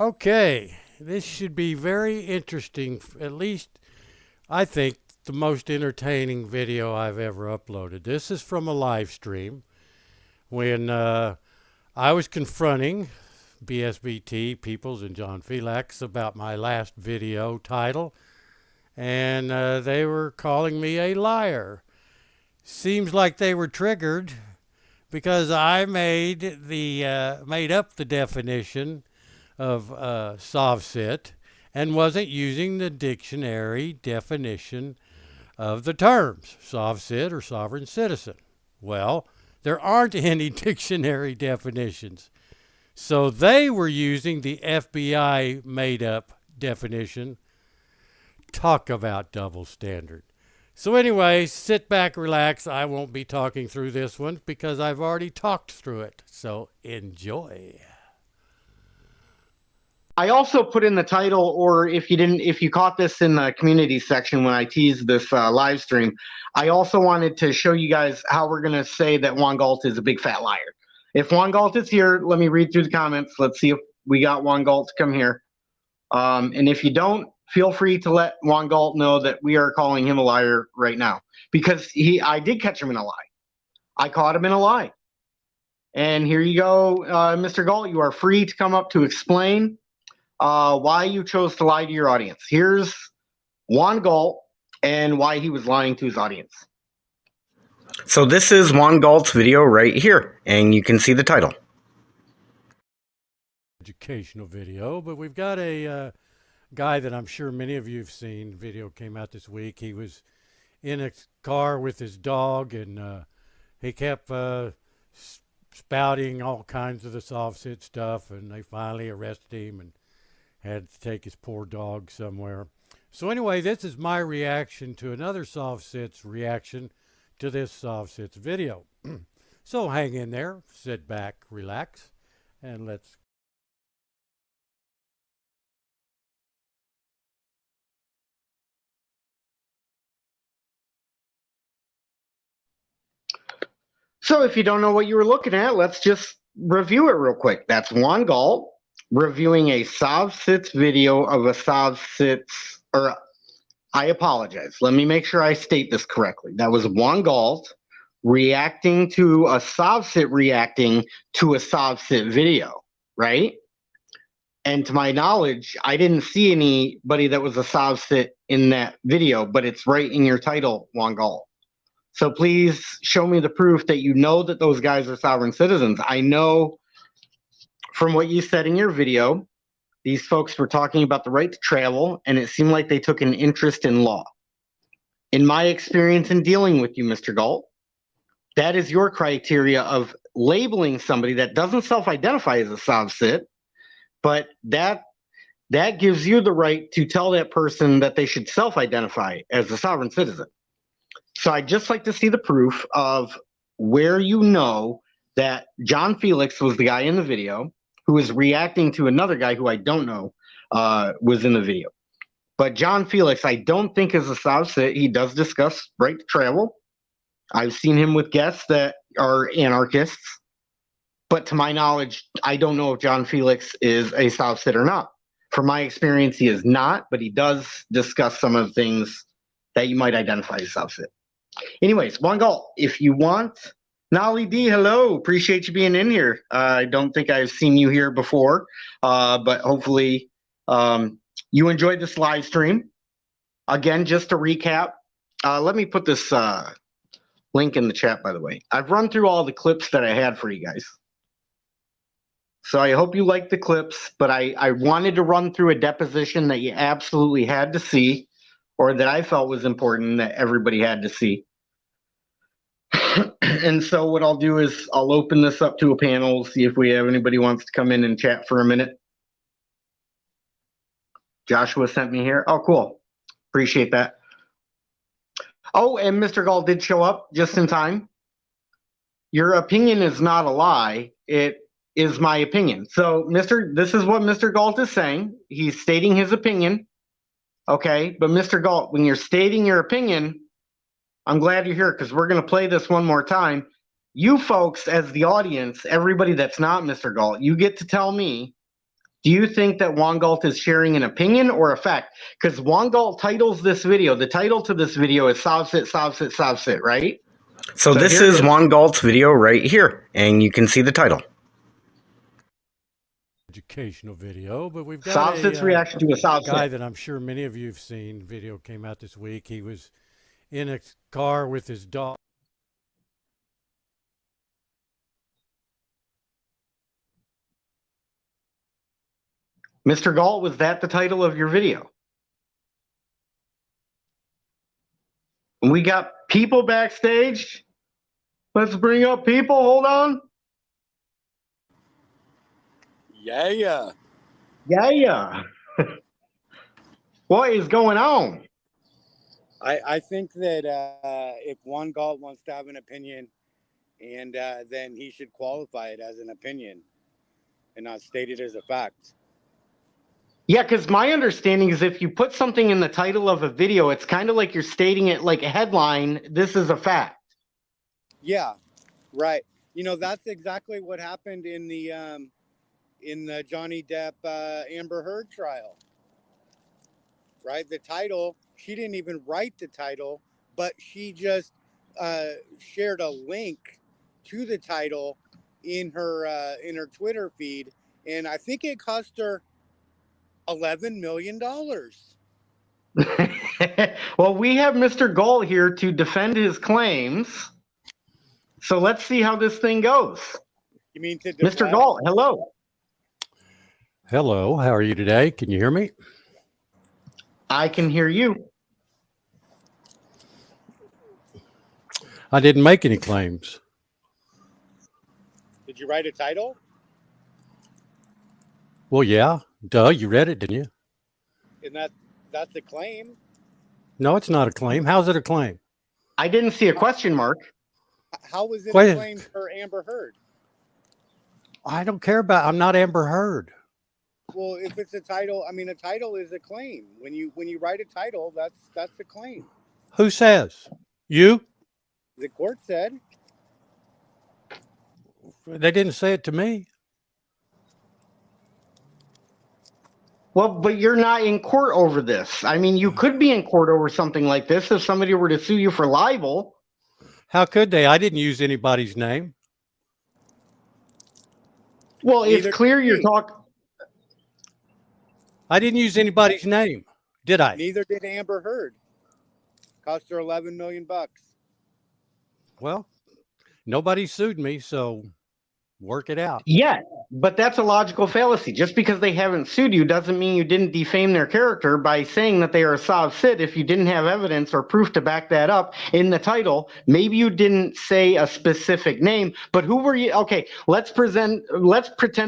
Okay, this should be very interesting. At least I think the most entertaining video I've ever uploaded. This is from a live stream when I was confronting BSBT, Peoples, and John FILAX about my last video title, and they were calling me a liar. Seems like they were triggered because I made up the definition of SOVCIT and wasn't using the dictionary definition of the terms SOVCIT or sovereign citizen. Well, there aren't any dictionary definitions. So they were using the FBI made up definition. Talk about double standard. So anyway, sit back, relax. I won't be talking through this one because I've already talked through it. So enjoy. I also put in the title, or if you caught this in the community section when I teased this live stream, I also wanted to show you guys how we're going to say that Juan Galt is a big fat liar. If Juan Galt is here, let me read through the comments. Let's see if we got Juan Galt to come here. And if you don't, feel free to let Juan Galt know that we are calling him a liar right now, because I did catch him in a lie. I caught him in a lie. And here you go, Mr. Galt. You are free to come up to explain why you chose to lie to your audience. Here's Juan Galt and why he was lying to his audience. So this is Juan Galt's video right here, and you can see the title. Educational video, but we've got a guy that I'm sure many of you have seen. Video came out this week. He was in a car with his dog, and he kept spouting all kinds of the SOVCIT stuff, and they finally arrested him and had to take his poor dog somewhere. So anyway, this is my reaction to another SOVCIT's reaction to this SOVCIT's video. So hang in there, sit back, relax, and let's. So if you don't know what you were looking at, let's just review it real quick. That's Juan Galt reviewing a SOVCIT's video of a SOVCIT's, or I apologize. Let me make sure I state this correctly. That was Juan Galt reacting to a SOVCIT reacting to a SOVCIT video, right? And to my knowledge, I didn't see anybody that was a SOVCIT in that video, but it's right in your title, Juan Galt. So please show me the proof that you know that those guys are sovereign citizens. I know from what you said in your video, these folks were talking about the right to travel, and it seemed like they took an interest in law. In my experience in dealing with you, Mr. Galt, that is your criteria of labeling somebody that doesn't self-identify as a SOVCIT, but that gives you the right to tell that person that they should self-identify as a sovereign citizen. So I'd just like to see the proof of where you know that John Felix was the guy in the video who was reacting to another guy who I don't know was in the video. But John Felix, I don't think is a SOVCIT. He does discuss right to travel. I've seen him with guests that are anarchists. But to my knowledge, I don't know if John Felix is a SOVCIT or not. From my experience, he is not, but he does discuss some of the things that you might identify as SOVCIT. Anyways, Juan Galt, if you want, Nolly D, hello. Appreciate you being in here. I don't think I've seen you here before, but hopefully you enjoyed this live stream. Again, just to recap, let me put this link in the chat, by the way. I've run through all the clips that I had for you guys. So I hope you liked the clips, but I wanted to run through a deposition that you absolutely had to see, or that I felt was important that everybody had to see. And so what I'll do is I'll open this up to a panel, see if we have anybody wants to come in and chat for a minute. Joshua sent me here. Oh, cool. Appreciate that. Oh, and Mr. Galt did show up just in time. Your opinion is not a lie. It is my opinion. So, this is what Mr. Galt is saying. He's stating his opinion. Okay, but Mr. Galt, when you're stating your opinion, I'm glad you're here because we're going to play this one more time. You folks, as the audience, everybody that's not Mr. Galt, you get to tell me Do you think that Juan Galt is sharing an opinion or a fact? Because Juan Galt titles this video, the title to this video is Sovsit, right? So this is Juan Galt's video right here, and you can see the title. Educational video, but we've got Sovsit's reaction to a Sovsit guy that I'm sure many of you have seen. Video came out this week. He was in a car with his dog. Mr. Galt, was that the title of your video? We got people backstage. Let's bring up people. Hold on. Yeah. What is going on? I think that if Juan Galt wants to have an opinion, and then he should qualify it as an opinion and not state it as a fact. Yeah, because my understanding is if you put something in the title of a video, it's kind of like you're stating it like a headline. This is a fact. Yeah, right. You know, that's exactly what happened in the Johnny Depp Amber Heard trial. Right? The title, she didn't even write the title, but she just shared a link to the title in her Twitter feed, and I think it cost her $11 million. Well, we have Mr. Galt here to defend his claims. So let's see how this thing goes. You mean to Mr. Galt, hello. Hello, how are you today? Can you hear me? I can hear you. I didn't make any claims. Did you write a title? Well, yeah. Duh, you read it, didn't you? And that's a claim. No, it's not a claim. How's it a claim? I didn't see a question mark. How was it a claim for Amber Heard? I don't care about. I'm not Amber Heard. Well, if it's a title, I mean, a title is a claim. When you write a title, that's a claim. Who says? You? The court said. They didn't say it to me. Well, but you're not in court over this. I mean, you could be in court over something like this if somebody were to sue you for libel. How could they? I didn't use anybody's name. Well, it's clear you're talking. I didn't use anybody's name, did I? Neither did Amber Heard. Cost her $11 million. Well, nobody sued me, so work it out. Yeah, but that's a logical fallacy. Just because they haven't sued you doesn't mean you didn't defame their character by saying that they are a Sovsit if you didn't have evidence or proof to back that up in the title. Maybe you didn't say a specific name, but who were you? Okay, let's pretend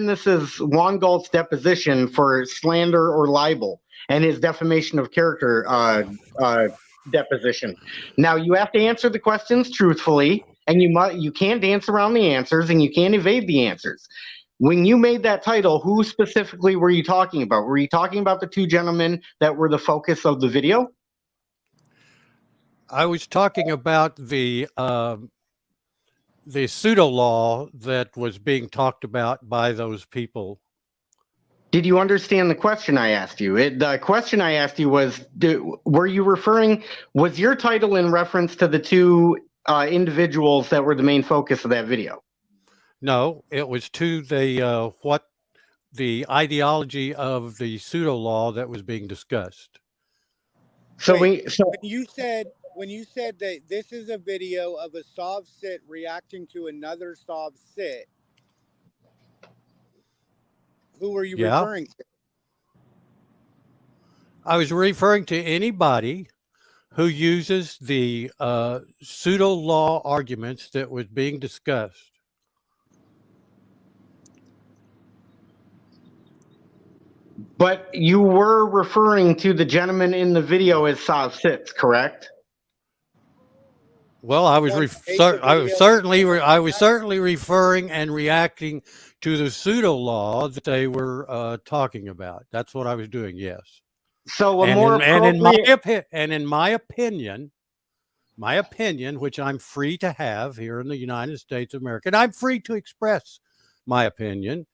this is Juan Galt's deposition for slander or libel and his defamation of character deposition. Now you have to answer the questions truthfully. And you can't dance around the answers, and you can't evade the answers. When you made that title, who specifically were you talking about? Were you talking about the two gentlemen that were the focus of the video? I was talking about the pseudo law that was being talked about by those people. Did you understand the question I asked you? The question I asked you was, was your title in reference to the two individuals that were the main focus of that video? No, it was to the ideology of the pseudo law that was being discussed. So when you said that this is a video of a Sovsit reacting to another Sovsit, who were you referring to? I was referring to anybody who uses the pseudo law arguments that was being discussed. But you were referring to the gentleman in the video as Sovsits, correct? Well, I was certainly referring and reacting to the pseudo law that they were talking about. That's what I was doing. Yes. So in my opinion, which I'm free to have here in the United States of America, and I'm free to express my opinion,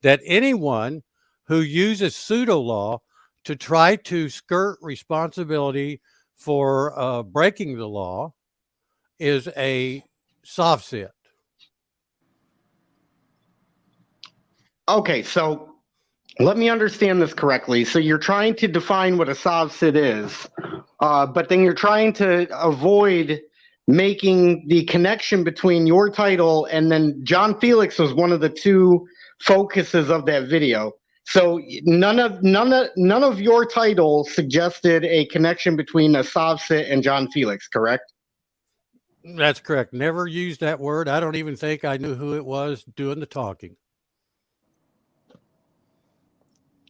that anyone who uses pseudo law to try to skirt responsibility for breaking the law is a soft sit. Okay, so let me understand this correctly. So you're trying to define what a soft sit is, but then you're trying to avoid making the connection between your title and then John Felix was one of the two focuses of that video. So none of your title suggested a connection between a soft sit and John Felix, correct? That's correct. Never used that word. I don't even think I knew who it was doing the talking.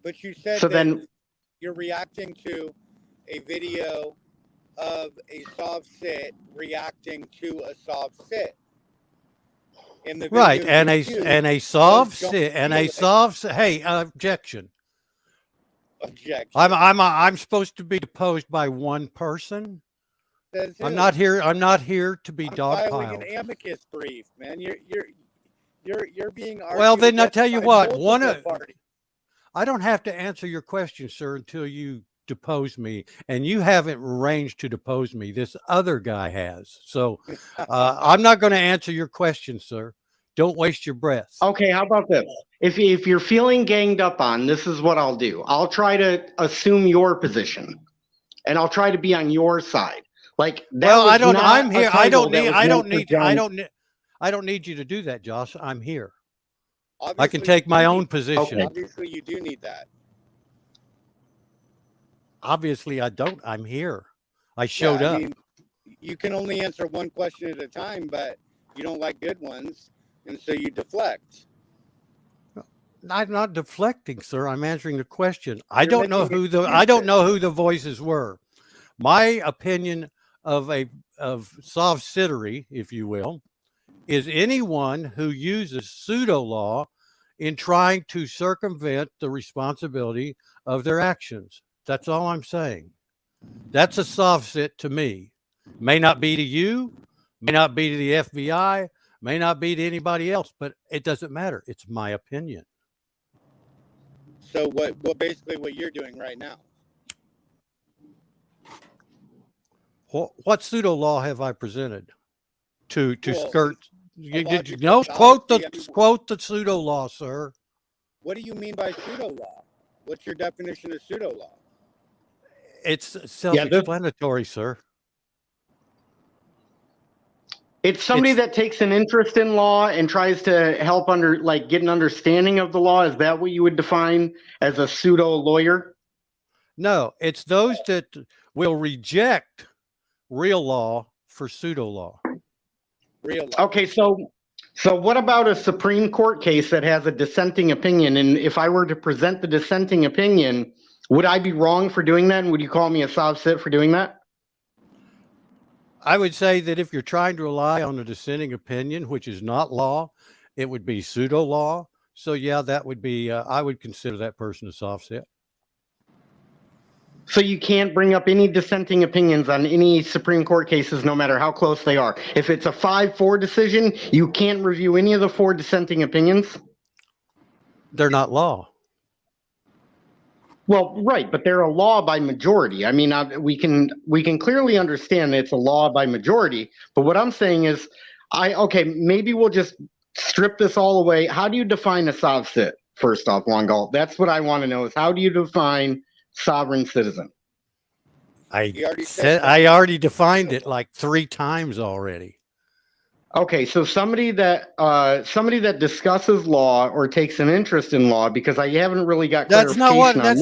But you said So that then you're reacting to a video of a soft sit reacting to a soft sit. In the video Right, and a soft was sit and a Felix. soft sit. Hey, objection. Objection. I'm supposed to be deposed by one person. Says who? I'm not here. I'm not here to be I'm filing dogpiled. an amicus brief, man. You're being argued. Well, then I against tell you by what. multiple parties. I don't have to answer your question, sir, until you depose me, and you haven't arranged to depose me. This other guy has. So I'm not going to answer your question, sir. Don't waste your breath. okay, how about this? If you're feeling ganged up on, this is what I'll do. I'll try to assume your position, and I'll try to be on your side. Like that Well, was I don't. not I'm a here. title that was meant for John. I don't need you to do that, Josh. I'm here. Obviously, I can take my you own need- position. Okay. Obviously, you do need that. Obviously, I don't. I'm here. I showed Yeah, up. I mean, you can only answer one question at a time, but you don't like good ones, and so you deflect. I'm not deflecting, sir. I'm answering the question. I You're don't know making who the voices were. My opinion of soft sittery, if you will, is anyone who uses pseudo law in trying to circumvent the responsibility of their actions. That's all I'm saying. That's a soft sit to me. May not be to you, may not be to the FBI, may not be to anybody else, but it doesn't matter. It's my opinion. So what basically what you're doing right now? What pseudo law have I presented to Well, skirt? logical Quote fallacy. the pseudo law, sir. What do you mean by pseudo law? What's your definition of pseudo law? It's self-explanatory, sir. It's somebody that takes an interest in law and tries to help get an understanding of the law. Is that what you would define as a pseudo lawyer? No, it's those that will reject real law for pseudo law. Real law. Okay, so what about a Supreme Court case that has a dissenting opinion? And if I were to present the dissenting opinion, would I be wrong for doing that? And would you call me a soft sit for doing that? I would say that if you're trying to rely on a dissenting opinion, which is not law, it would be pseudo law. So yeah, that would be, I would consider that person a soft sit. So you can't bring up any dissenting opinions on any Supreme Court cases, no matter how close they are. If it's a 5-4 decision, you can't review any of the 4 dissenting opinions? They're not law. Well, right, but they're a law by majority. I mean, we can clearly understand that it's a law by majority. But what I'm saying is, maybe we'll just strip this all away. How do you define a soft sit? First off, Juan Galt, that's what I want to know: is how do you define sovereign citizen? I already defined it like 3 times already. Okay, so somebody that discusses law or takes an interest in law, because I haven't really got clarification on that.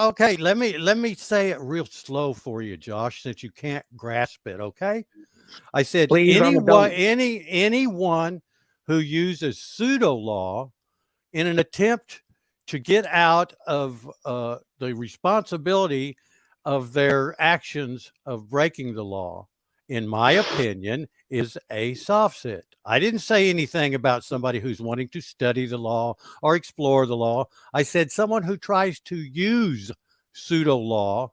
Okay, let me say it real slow for you, Josh, since you can't grasp it, okay? I said anyone who uses pseudo law in an attempt to get out of the responsibility of their actions of breaking the law, in my opinion, is a soft sit. I didn't say anything about somebody who's wanting to study the law or explore the law. I said someone who tries to use pseudo law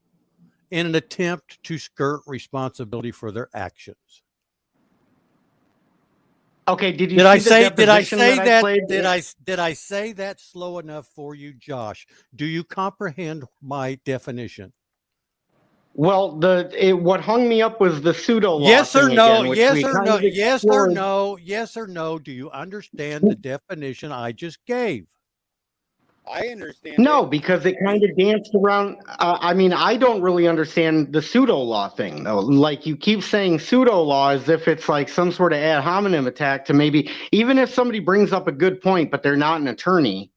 in an attempt to skirt responsibility for their actions. Okay, did you Did see I the say deposition that I played? did I say that slow enough for you, Josh? Do you comprehend my definition? Well, what hung me up was the pseudo law Yes or thing no? again, which Yes we or kind no? of Yes or explored. no? Yes or no? Do you understand the definition I just gave? I understand No, it. because it kind of danced around. I mean, I don't really understand the pseudo law thing, though. Like you keep saying pseudo law as if it's like some sort of ad hominem attack to maybe, even if somebody brings up a good point, but they're not an attorney.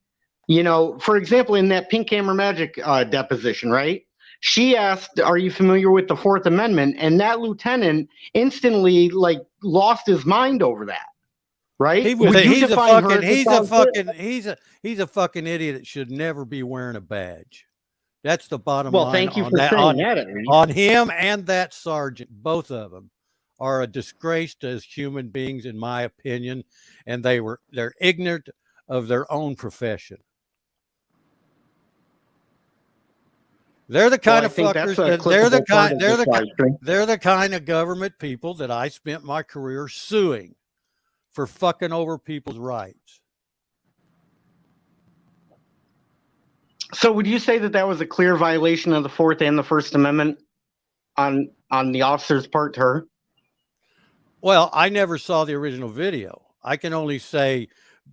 You know, for example, in that Pink Hammer Magic deposition, right? She asked, "Are you familiar with the Fourth Amendment?" And that lieutenant instantly like lost his mind over that. Right? He was Would a, you he's a define her fucking as a he's a solid fit? fucking he's a fucking idiot that should never be wearing a badge. That's the bottom Well, line thank you on for that saying that at least. on him and that sergeant. Both of them are a disgrace as human beings, in my opinion, and they're ignorant of their own profession. They're the Well, kind I of think that's fuckers a that they're the clippable part kind of this live stream. they're the kind of government people that I spent my career suing for fucking over people's rights. So, would you say that that was a clear violation of the Fourth and the First Amendment on the officer's part to her? Well, I never saw the original video. I can only say,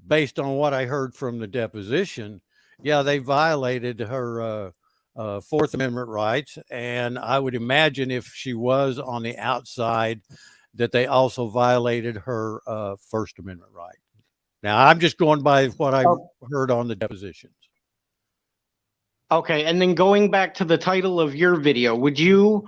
based on what I heard from the deposition, yeah, they violated her Fourth Amendment rights. And I would imagine if she was on the outside, that they also violated her First Amendment right. Now, I'm just going by what I heard on the depositions. Okay, and then going back to the title of your video, would you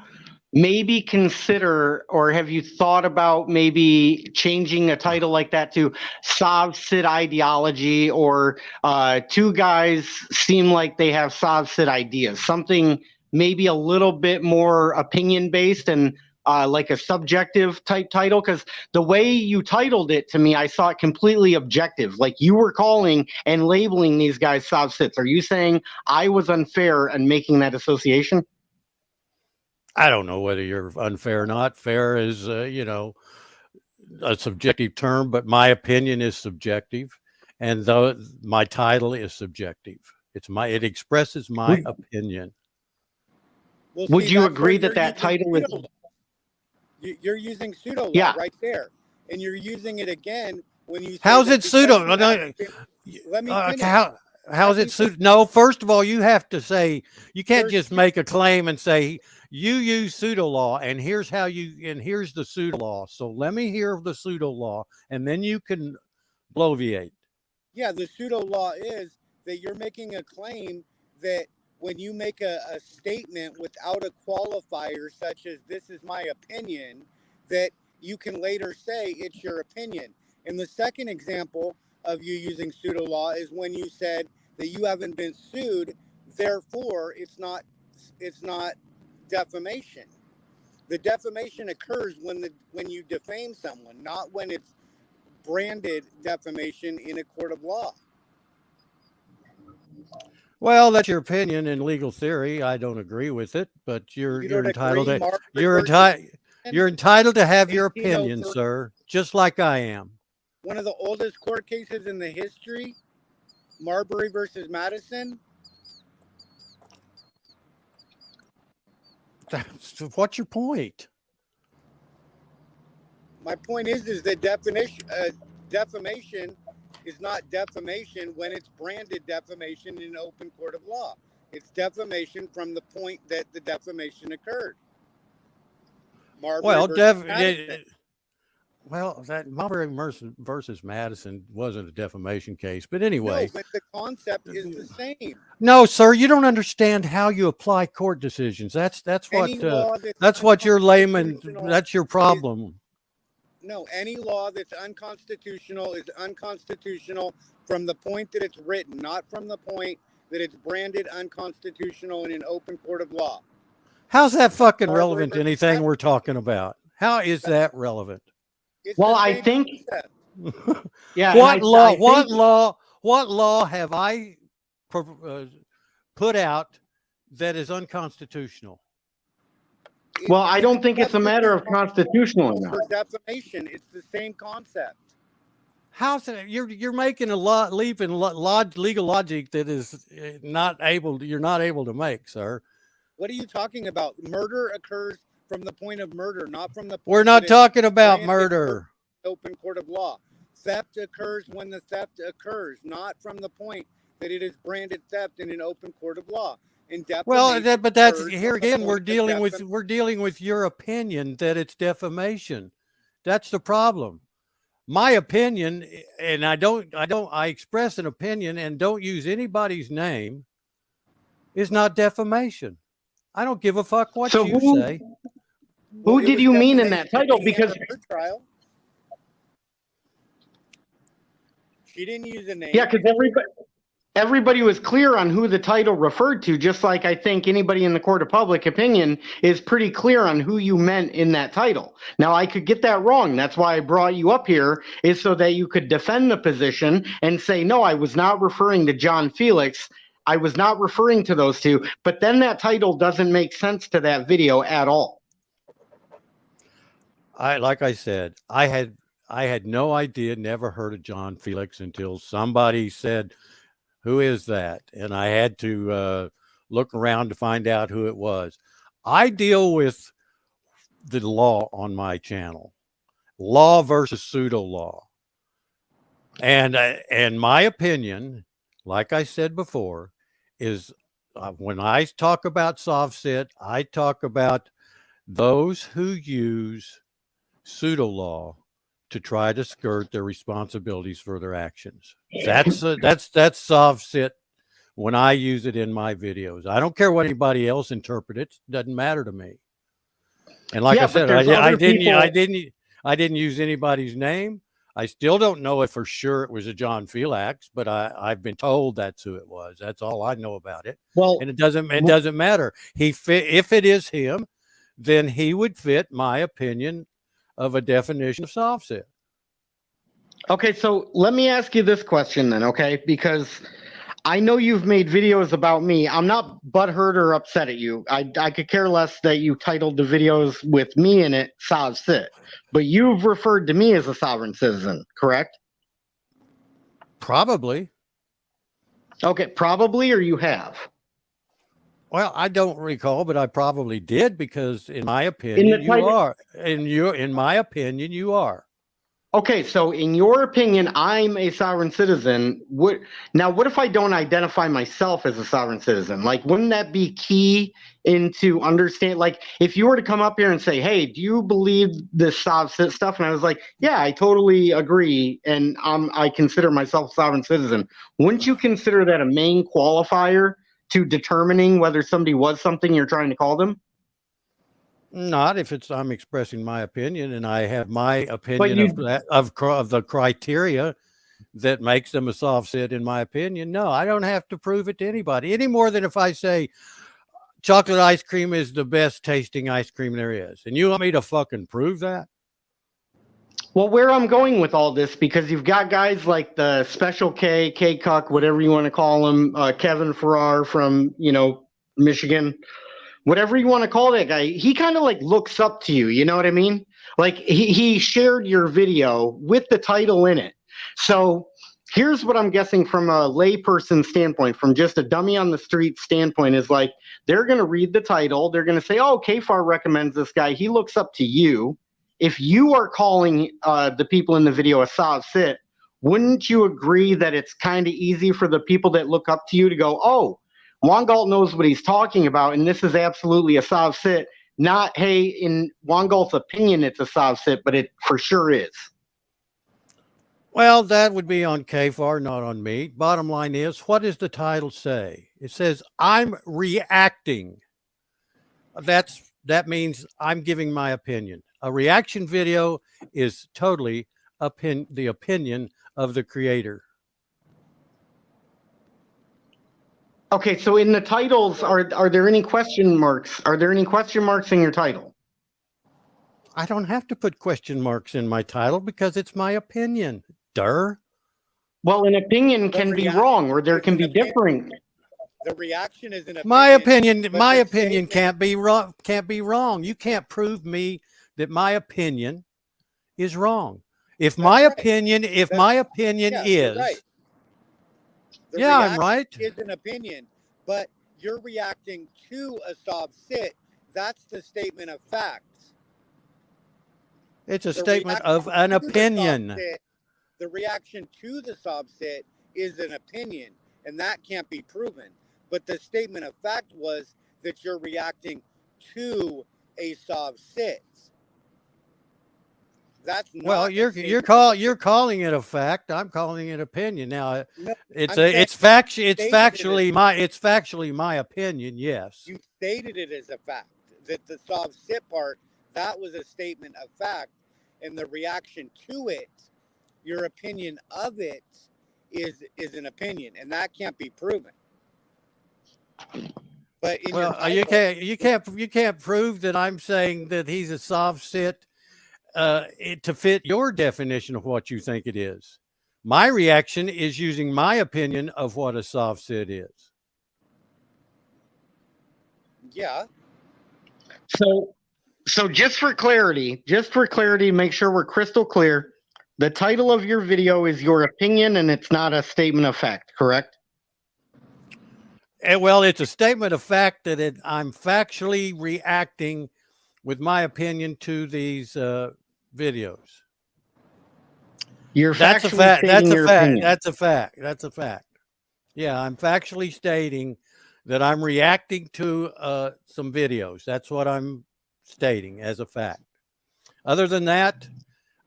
maybe consider, or have you thought about maybe changing a title like that to Sov-Cit ideology, or two guys seem like they have Sov-Cit ideas, something maybe a little bit more opinion based and like a subjective type title? Because the way you titled it to me, I saw it completely objective. Like you were calling and labeling these guys Sov-Cits. Are you saying I was unfair in making that association? I don't know whether you're unfair or not. Fair is, a subjective term, but my opinion is subjective, and though my title is subjective, it expresses my opinion. Well, Would see, you that's agree where that that title is? You're using pseudo law Yeah. right there, and you're using it again when you say How's that it pseudo? because let me finish. How's it pseudo? No, first of all, you have to say, you can't There's just make a claim and say you use pseudo law, and here's the pseudo law. So let me hear the pseudo law, and then you can bloviate. Yeah, the pseudo law is that you're making a claim that when you make a statement without a qualifier, such as "this is my opinion," that you can later say it's your opinion. And the second example of you using pseudo law is when you said that you haven't been sued, therefore it's not defamation. The defamation occurs when you defame someone, not when it's branded defamation in a court of law. Well, that's your opinion in legal theory. I don't agree with it, but you're entitled agree, to you're entitled to have your opinion, sir, just like I am. One of the oldest court cases in the history, Marbury versus Madison. What's your point? My point is that defamation is not defamation when it's branded defamation in an open court of law. It's defamation from the point that the defamation occurred. Marbury that Marbury versus Madison wasn't a defamation case, but anyway. No, but the concept is the same. No, sir, you don't understand how you apply court decisions. That's what your layman. That's your problem. No, any law that's unconstitutional is unconstitutional from the point that it's written, not from the point that it's branded unconstitutional in an open court of law. How's that fucking relevant to anything we're talking about? How is that relevant? Well, I think. Yeah. What law have I put out that is unconstitutional? Well, I don't think it's a matter of constitutional. For defamation, it's the same concept. How's it? You're making a lot leap in legal logic that is not able to, you're not able to make, sir. What are you talking about? Murder occurs from the point of murder, not from the point We're that not it's talking about branded murder. open court of law. Theft occurs when the theft occurs, not from the point that it is branded theft in an open court of law. And Well, defamation but that's occurs here from the again. point that We're dealing with your opinion that it's defamation. That's the problem. My opinion, and I express an opinion and don't use anybody's name, is not defamation. I don't give a fuck what So you say. who it did was you mean in that defamation title? in the Because Amber Heard trial. She didn't use a name. yeah, because everybody was clear on who the title referred to, just like I think anybody in the court of public opinion is pretty clear on who you meant in that title. Now, I could get that wrong. That's why I brought you up here, is so that you could defend the position and say, no, I was not referring to John Felix. I was not referring to those two. But then that title doesn't make sense to that video at all. Like I said, I had no idea, never heard of John Felix until somebody said, "Who is that?" And I had to look around to find out who it was. I deal with the law on my channel, law versus pseudo law, and my opinion, like I said before, is when I talk about soft sit, I talk about those who use pseudo law to try to skirt their responsibilities for their actions. That's soft sit when I use it in my videos. I don't care what anybody else interpret it. It doesn't matter to me. And like I said, I didn't use anybody's name. I still don't know if for sure it was a John Felix, but I've been told that's who it was. That's all I know about it. Well, and it doesn't matter. If it is him, then he would fit my opinion of a definition of soft sit. okay, so let me ask you this question then, okay? Because I know you've made videos about me. I'm not butthurt or upset at you. I could care less that you titled the videos with me in it, Sav Sit. But you've referred to me as a sovereign citizen, correct? Probably. Okay, probably, or you have? Well, I don't recall, but I probably did, because in my opinion, you are. In my opinion, you are. Okay, so in your opinion, I'm a sovereign citizen. What if I don't identify myself as a sovereign citizen? Like, wouldn't that be key into understand? Like, if you were to come up here and say, "Hey, do you believe this Sav Sit stuff?" and I was like, "Yeah, I totally agree, and I consider myself a sovereign citizen." Wouldn't you consider that a main qualifier to determining whether somebody was something you're trying to call them? Not if I'm expressing my opinion, and I have my opinion of the criteria that makes them a soft sit. In my opinion, no, I don't have to prove it to anybody any more than if I say chocolate ice cream is the best tasting ice cream there is, and you want me to fucking prove that? Well, where I'm going with all this, because you've got guys like the Special K, Cuck, whatever you want to call him, Kevin Farrar from Michigan. Whatever you want to call that guy, he kind of like looks up to you. You know what I mean? Like he shared your video with the title in it. So here's what I'm guessing from a layperson standpoint, from just a dummy on the street standpoint, is like they're going to read the title. They're going to say, oh, KFAR recommends this guy. He looks up to you. If you are calling the people in the video a Sav Sit, wouldn't you agree that it's kind of easy for the people that look up to you to go, oh, Juan Galt knows what he's talking about, and this is absolutely a Sav Sit. Not, hey, in Juan Galt's opinion, it's a Sav Sit, but it for sure is. Well, that would be on KFAR, not on me. Bottom line is, what does the title say? It says, I'm reacting. That means I'm giving my opinion. A reaction video is totally the opinion of the creator. Okay, so in the titles, are there any question marks? Are there any question marks in your title? I don't have to put question marks in my title because it's my opinion. Durr. Well, an opinion can be wrong, or there can be differing. The reaction is an opinion. My opinion can't be wrong. You can't prove me that my opinion is wrong. If That's my right. opinion, if That's- my opinion yeah, you're is, right. The yeah, I'm reaction right. is an opinion, but you're reacting to a sob sit. That's the statement of facts. It's a The statement of reaction an to the sob opinion. sit, the reaction to the sob sit is an opinion, and that can't be proven. But the statement of fact was that you're reacting to a sob sit. That's Well, not a statement of you're calling it a fact. I'm calling it opinion. Now, no, it's I'm saying it's fact it's stated factually my opinion. Yes. you stated it as a fact that the sob sit part, that was a statement of fact, and the reaction to it, your opinion of it, is an opinion, and that can't be proven. But in your Well, you title, can't prove that I'm saying that he's a soft sit to fit your definition of what you think it is. My reaction is using my opinion of what a soft sit is. yeah, So just for clarity, make sure we're crystal clear. The title of your video is your opinion and it's not a statement of fact, correct? Well, it's a statement of fact that I'm factually reacting with my opinion to these videos. You're That's a factually fact. stating your opinion. That's a fact. That's a fact. Yeah, I'm factually stating that I'm reacting to some videos. That's what I'm stating as a fact. Other than that,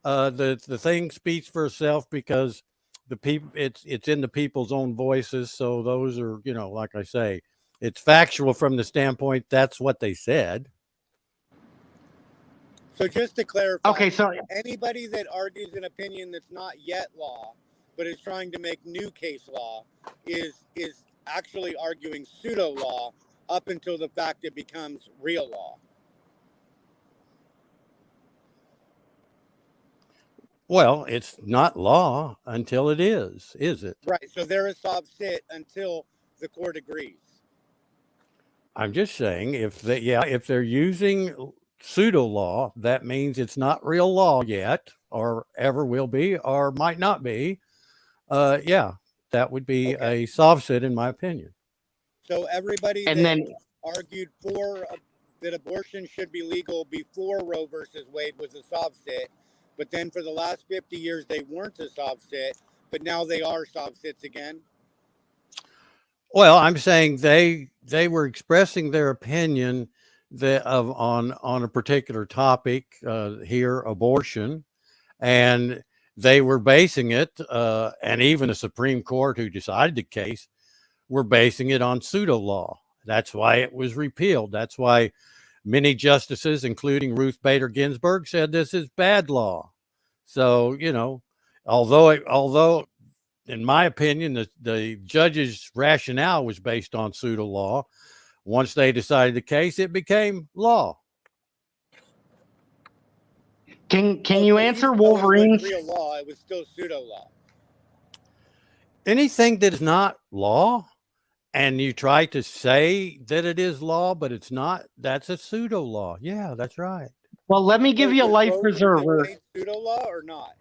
the thing speaks for itself because the people it's in the people's own voices. So those are, you know, like I say, it's factual from the standpoint that's what they said. so just to clarify, Okay, so anybody that argues an opinion that's not yet law, but is trying to make new case law, is actually arguing pseudo law up until the fact it becomes real law. Well, it's not law until it is it? Right. So they're a sob sit until the court agrees. I'm just saying if they're using pseudo law, that means it's not real law yet, or ever will be, or might not be. Yeah, that would be a soft sit in my opinion. So everybody and that then argued for that abortion should be legal before Roe versus Wade was a sob sit, but then for the last 50 years they weren't a sob sit, but now they are sob sits again. Well, I'm saying they were expressing their opinion on a particular topic here, abortion, and they were basing it, and even the Supreme Court who decided the case were basing it on pseudo law. That's why it was repealed. That's why many justices, including Ruth Bader Ginsburg, said this is bad law. So, you know, although in my opinion, the judge's rationale was based on pseudo law, once they decided the case, it became law. can you answer Wolverine's? Real law, it was still pseudo law. Anything that is not law, and you try to say that it is law, but it's not, that's a pseudo law. Yeah, that's right. Well, let me give you a life preserver. Pseudo law or not?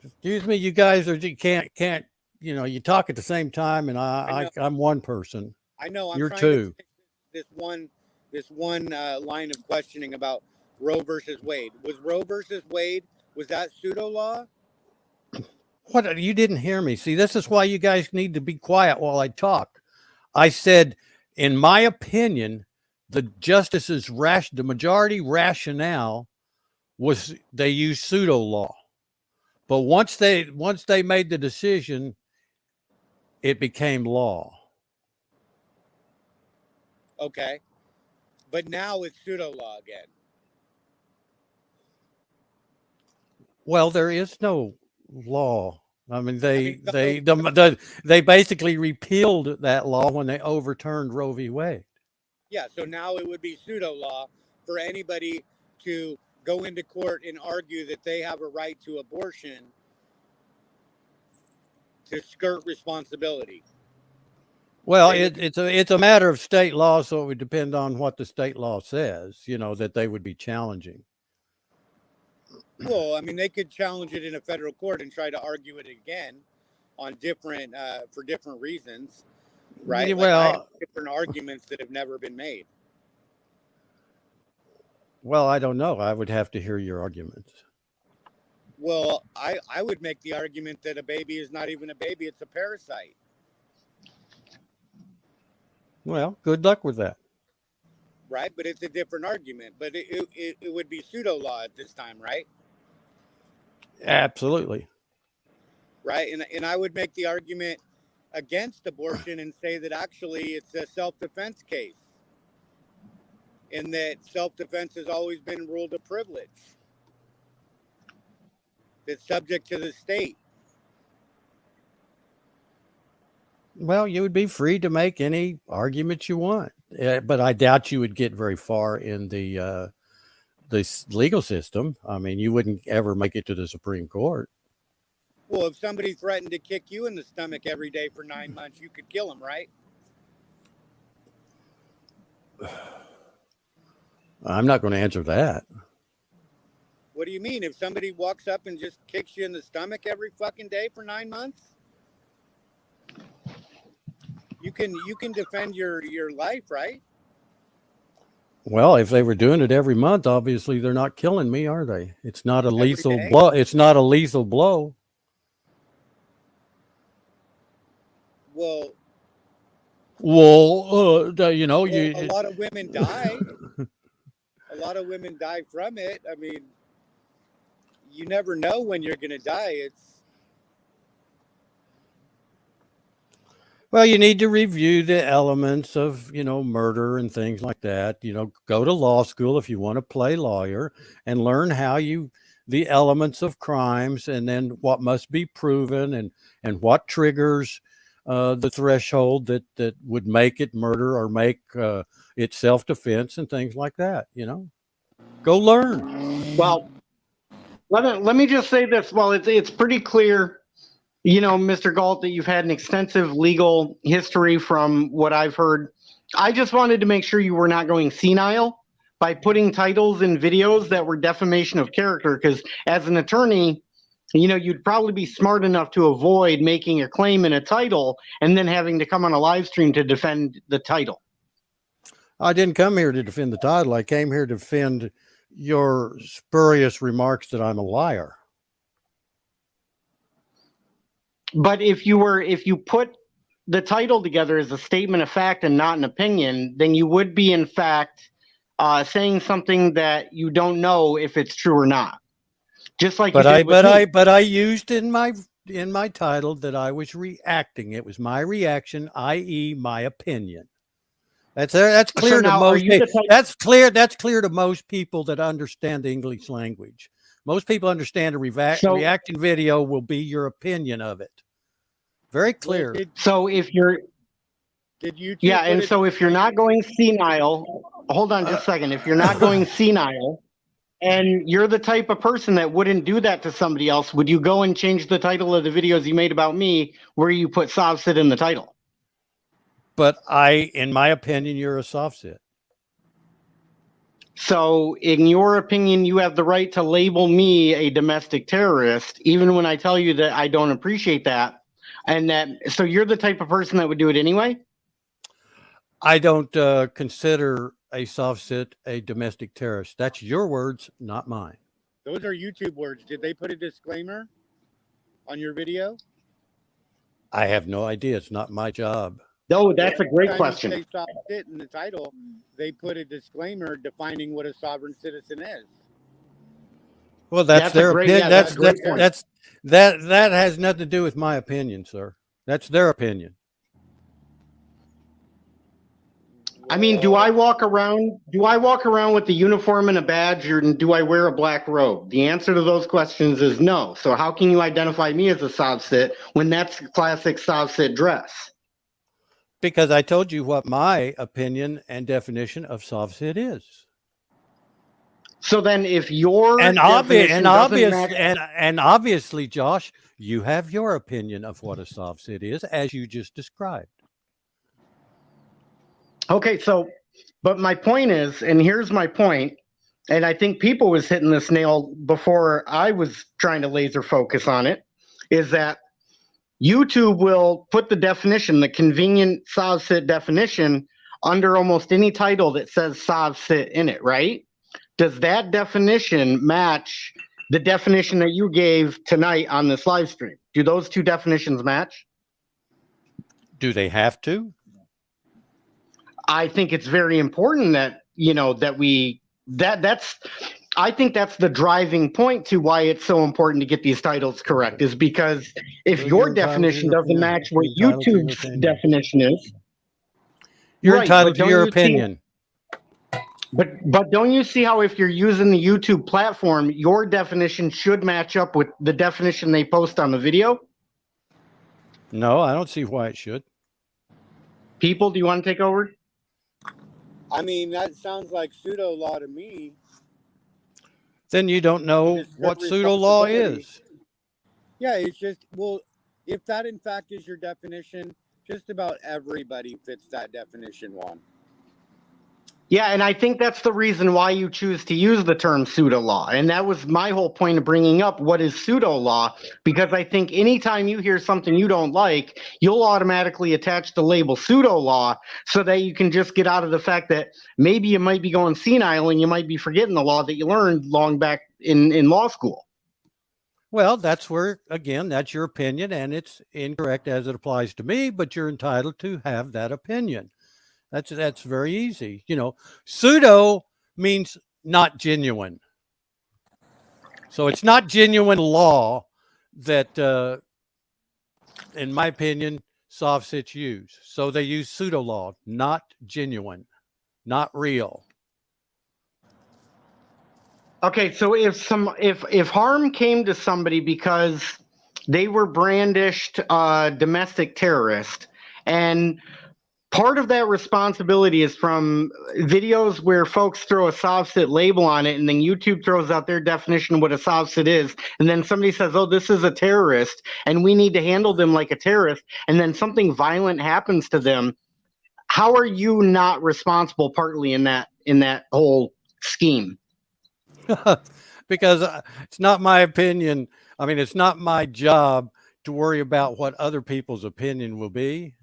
Excuse me, you guys can't, you know, you talk at the same time, and I'm one person. I know. I'm You're trying two. to this one line of questioning about Roe versus Wade. Was Roe versus Wade, was that pseudo law? What, you didn't hear me? See, this is why you guys need to be quiet while I talk. I said, in my opinion, the justices' the majority rationale was they used pseudo law. But once they made the decision, it became law. Okay. But now it's pseudo law again. Well, there is no law. I mean, they basically repealed that law when they overturned Roe v. Wade. Yeah, so now it would be pseudo law for anybody to go into court and argue that they have a right to abortion to skirt responsibility. Well, it's a matter of state law, so it would depend on what the state law says, you know, that they would be challenging. Well, I mean, they could challenge it in a federal court and try to argue it again on different for different reasons, right? Like I have different arguments that have never been made. Well, I don't know. I would have to hear your arguments. Well, I would make the argument that a baby is not even a baby; it's a parasite. Well, good luck with that. Right, but it's a different argument. But it would be pseudo law at this time, right? Absolutely. Right, and I would make the argument against abortion and say that actually it's a self-defense case, and that self-defense has always been ruled a privilege. It's subject to the state. Well, you would be free to make any arguments you want, but I doubt you would get very far in the legal system. I mean, you wouldn't ever make it to the Supreme Court. Well, if somebody threatened to kick you in the stomach every day for 9 months, you could kill them, right? I'm not going to answer that. What do you mean? If somebody walks up and just kicks you in the stomach every fucking day for 9 months? You can defend your life, right? Well, if they were doing it every month, obviously they're not killing me, are they? It's not a lethal blow. It's not a lethal blow. Well, you know, a lot of women die. A lot of women die from it. I mean, you never know when you're going to die. Well, you need to review the elements of, you know, murder and things like that. You know, go to law school if you want to play lawyer and learn how the elements of crimes and then what must be proven and what triggers the threshold that would make it murder or make it self-defense and things like that. You know, go learn. Well, let me just say this. Well, it's pretty clear, you know, Mr. Galt, that you've had an extensive legal history from what I've heard. I just wanted to make sure you were not going senile by putting titles in videos that were defamation of character, because as an attorney, you know, you'd probably be smart enough to avoid making a claim in a title and then having to come on a live stream to defend the title. I didn't come here to defend the title. I came here to defend your spurious remarks that I'm a liar. But if you put the title together as a statement of fact and not an opinion, then you would be in fact saying something that you don't know if it's true or not. Just like but I used in my title that I was reacting. It was my reaction, i.e., my opinion. That's clear to most people. That's clear to most people that understand the English language. Most people understand a reacting video will be your opinion of it. Very clear. So if you're if you're not going senile, hold on just a second. If you're not going senile and you're the type of person that wouldn't do that to somebody else, would you go and change the title of the videos you made about me where you put soft sit in the title? But in my opinion, you're a soft sit. So in your opinion, you have the right to label me a domestic terrorist, even when I tell you that I don't appreciate that. So you're the type of person that would do it anyway? I don't consider a soft sit a domestic terrorist. That's your words, not mine. Those are YouTube words. Did they put a disclaimer on your video? I have no idea. It's not my job. No, that's a great question. They soft sit in the title. They put a disclaimer defining what a sovereign citizen is. Well, that's their opinion. That has nothing to do with my opinion, sir. That's their opinion. I mean, do I walk around with the uniform and a badge, or do I wear a black robe? The answer to those questions is no. So how can you identify me as a soft sit when that's classic soft sit dress? Because I told you what my opinion and definition of soft sit is. So then if your obviously, Josh, you have your opinion of what a soft sit is, as you just described. Okay, but my point is, and here's my point, and I think people was hitting this nail before I was trying to laser focus on it, is that YouTube will put the definition, the convenient SOVSIT definition, under almost any title that says SOVSIT in it, right? Does that definition match the definition that you gave tonight on this live stream? Do those two definitions match? Do they have to? I think it's very important that, you know, that we, that's, I think that's the driving point to why it's so important to get these titles correct, is because if Well, your you're entitled to definition your doesn't opinion. match what You're entitled to your YouTube's opinion. definition is. You're Right, entitled but to don't your you see- opinion. But don't you see how if you're using the YouTube platform, your definition should match up with the definition they post on the video? No, I don't see why it should. People, do you want to take over? I mean, that sounds like pseudo law to me. Then you don't know It's what good pseudo law responsibility. is. Yeah, it's just, well, if that in fact is your definition, just about everybody fits that definition one. Yeah, and I think that's the reason why you choose to use the term pseudo law. And that was my whole point of bringing up what is pseudo law, because I think anytime you hear something you don't like, you'll automatically attach the label pseudo law so that you can just get out of the fact that maybe you might be going senile and you might be forgetting the law that you learned long back in law school. Well, that's where, again, that's your opinion, and it's incorrect as it applies to me, but you're entitled to have that opinion. That's very easy. You know, pseudo means not genuine. So it's not genuine law that, in my opinion, SOVSITs use. So they use pseudo law, not genuine, not real. Okay, so if harm came to somebody because they were brandished domestic terrorist, and part of that responsibility is from videos where folks throw a SOVSIT label on it, and then YouTube throws out their definition of what a SOVSIT is, and then somebody says, oh, this is a terrorist, and we need to handle them like a terrorist, and then something violent happens to them. How are you not responsible partly in that whole scheme? Because it's not my opinion. I mean, it's not my job to worry about what other people's opinion will be.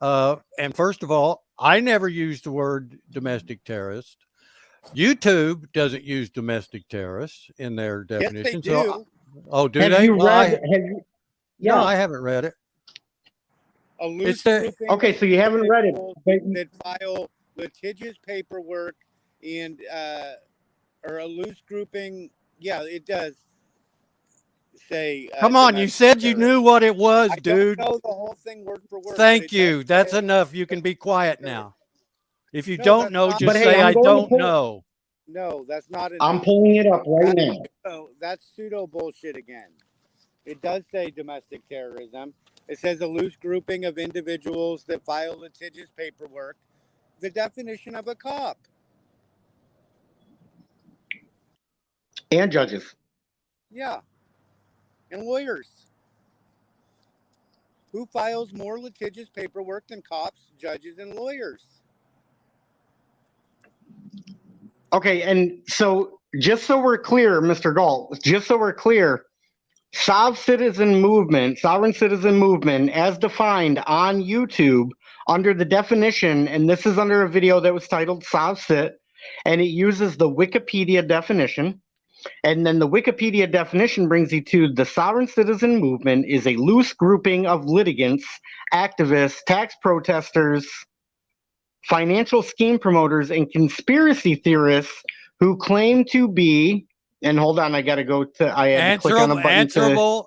And first of all, I never used the word domestic terrorist. YouTube doesn't use domestic terrorists in their definition. Yes, they do. So, oh, do Have they? you Well, read? No, I haven't read it. A loose It's there. grouping Okay, so you haven't read it. that file litigious paperwork and or a loose grouping. Yeah, it does say. Come on, you said you knew what it was, I dude. don't know the whole thing word for word. Thank but it you. does That's say- enough. You can be quiet now. If you No, don't that's know, not- just But hey, say I'm I going to don't pull- know. No, that's not. I'm enough. pulling it up right now. No, that's pseudo bullshit again. It does say domestic terrorism. It says a loose grouping of individuals that file litigious paperwork. The definition of a cop. And judges. Yeah. And lawyers. Who files more litigious paperwork than cops, judges, and lawyers? Okay, and so just so we're clear, Mr. Galt, just so we're clear, sovereign citizen movement, as defined on YouTube under the definition, and this is under a video that was titled SovCit, and it uses the Wikipedia definition. And then the Wikipedia definition brings you to the sovereign citizen movement is a loose grouping of litigants, activists, tax protesters, financial scheme promoters, and conspiracy theorists who claim to be, and hold on, I got to go to, I had to click on a button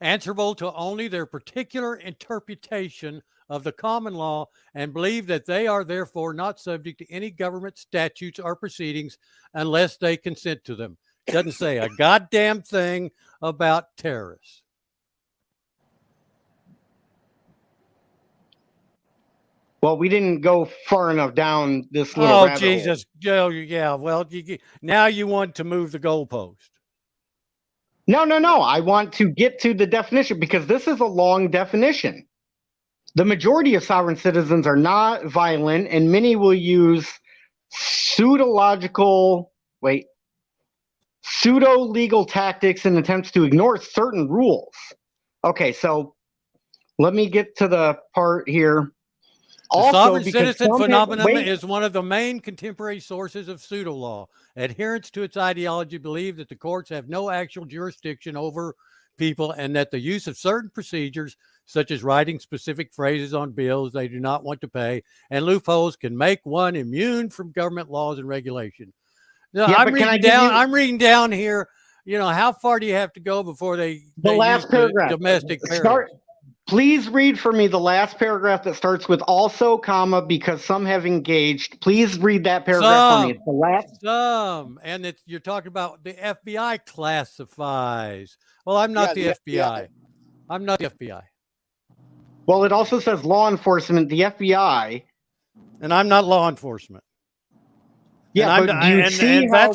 answerable to only their particular interpretation of the common law, and believe that they are therefore not subject to any government statutes or proceedings unless they consent to them. Doesn't say a goddamn thing about terrorists. Well, we didn't go far enough down this little Oh, rabbit Jesus. Oh, yeah. Well, now you want to move the goalpost. hole. No. I want to get to the definition because this is a long definition. The majority of sovereign citizens are not violent, and many will use pseudological. Wait, pseudo-legal tactics and attempts to ignore certain rules. Okay, so let me get to the part here. The sovereign citizen phenomenon is one of the main contemporary sources of pseudo-law. Adherents to its ideology believe that the courts have no actual jurisdiction over people and that the use of certain procedures, such as writing specific phrases on bills they do not want to pay, and loopholes can make one immune from government laws and regulation. Now, Yeah, I'm reading down here. You know, how far do you have to go before they last use paragraph. Domestic paragraph? Please read for me the last paragraph that starts with also, comma, because some have engaged. Please read that paragraph for me. It's the last. Some, and you're talking about the FBI classifies. Well, I'm not the FBI. I'm not the FBI. Well, it also says law enforcement, the FBI. And I'm not law enforcement. Yeah, but do you see how...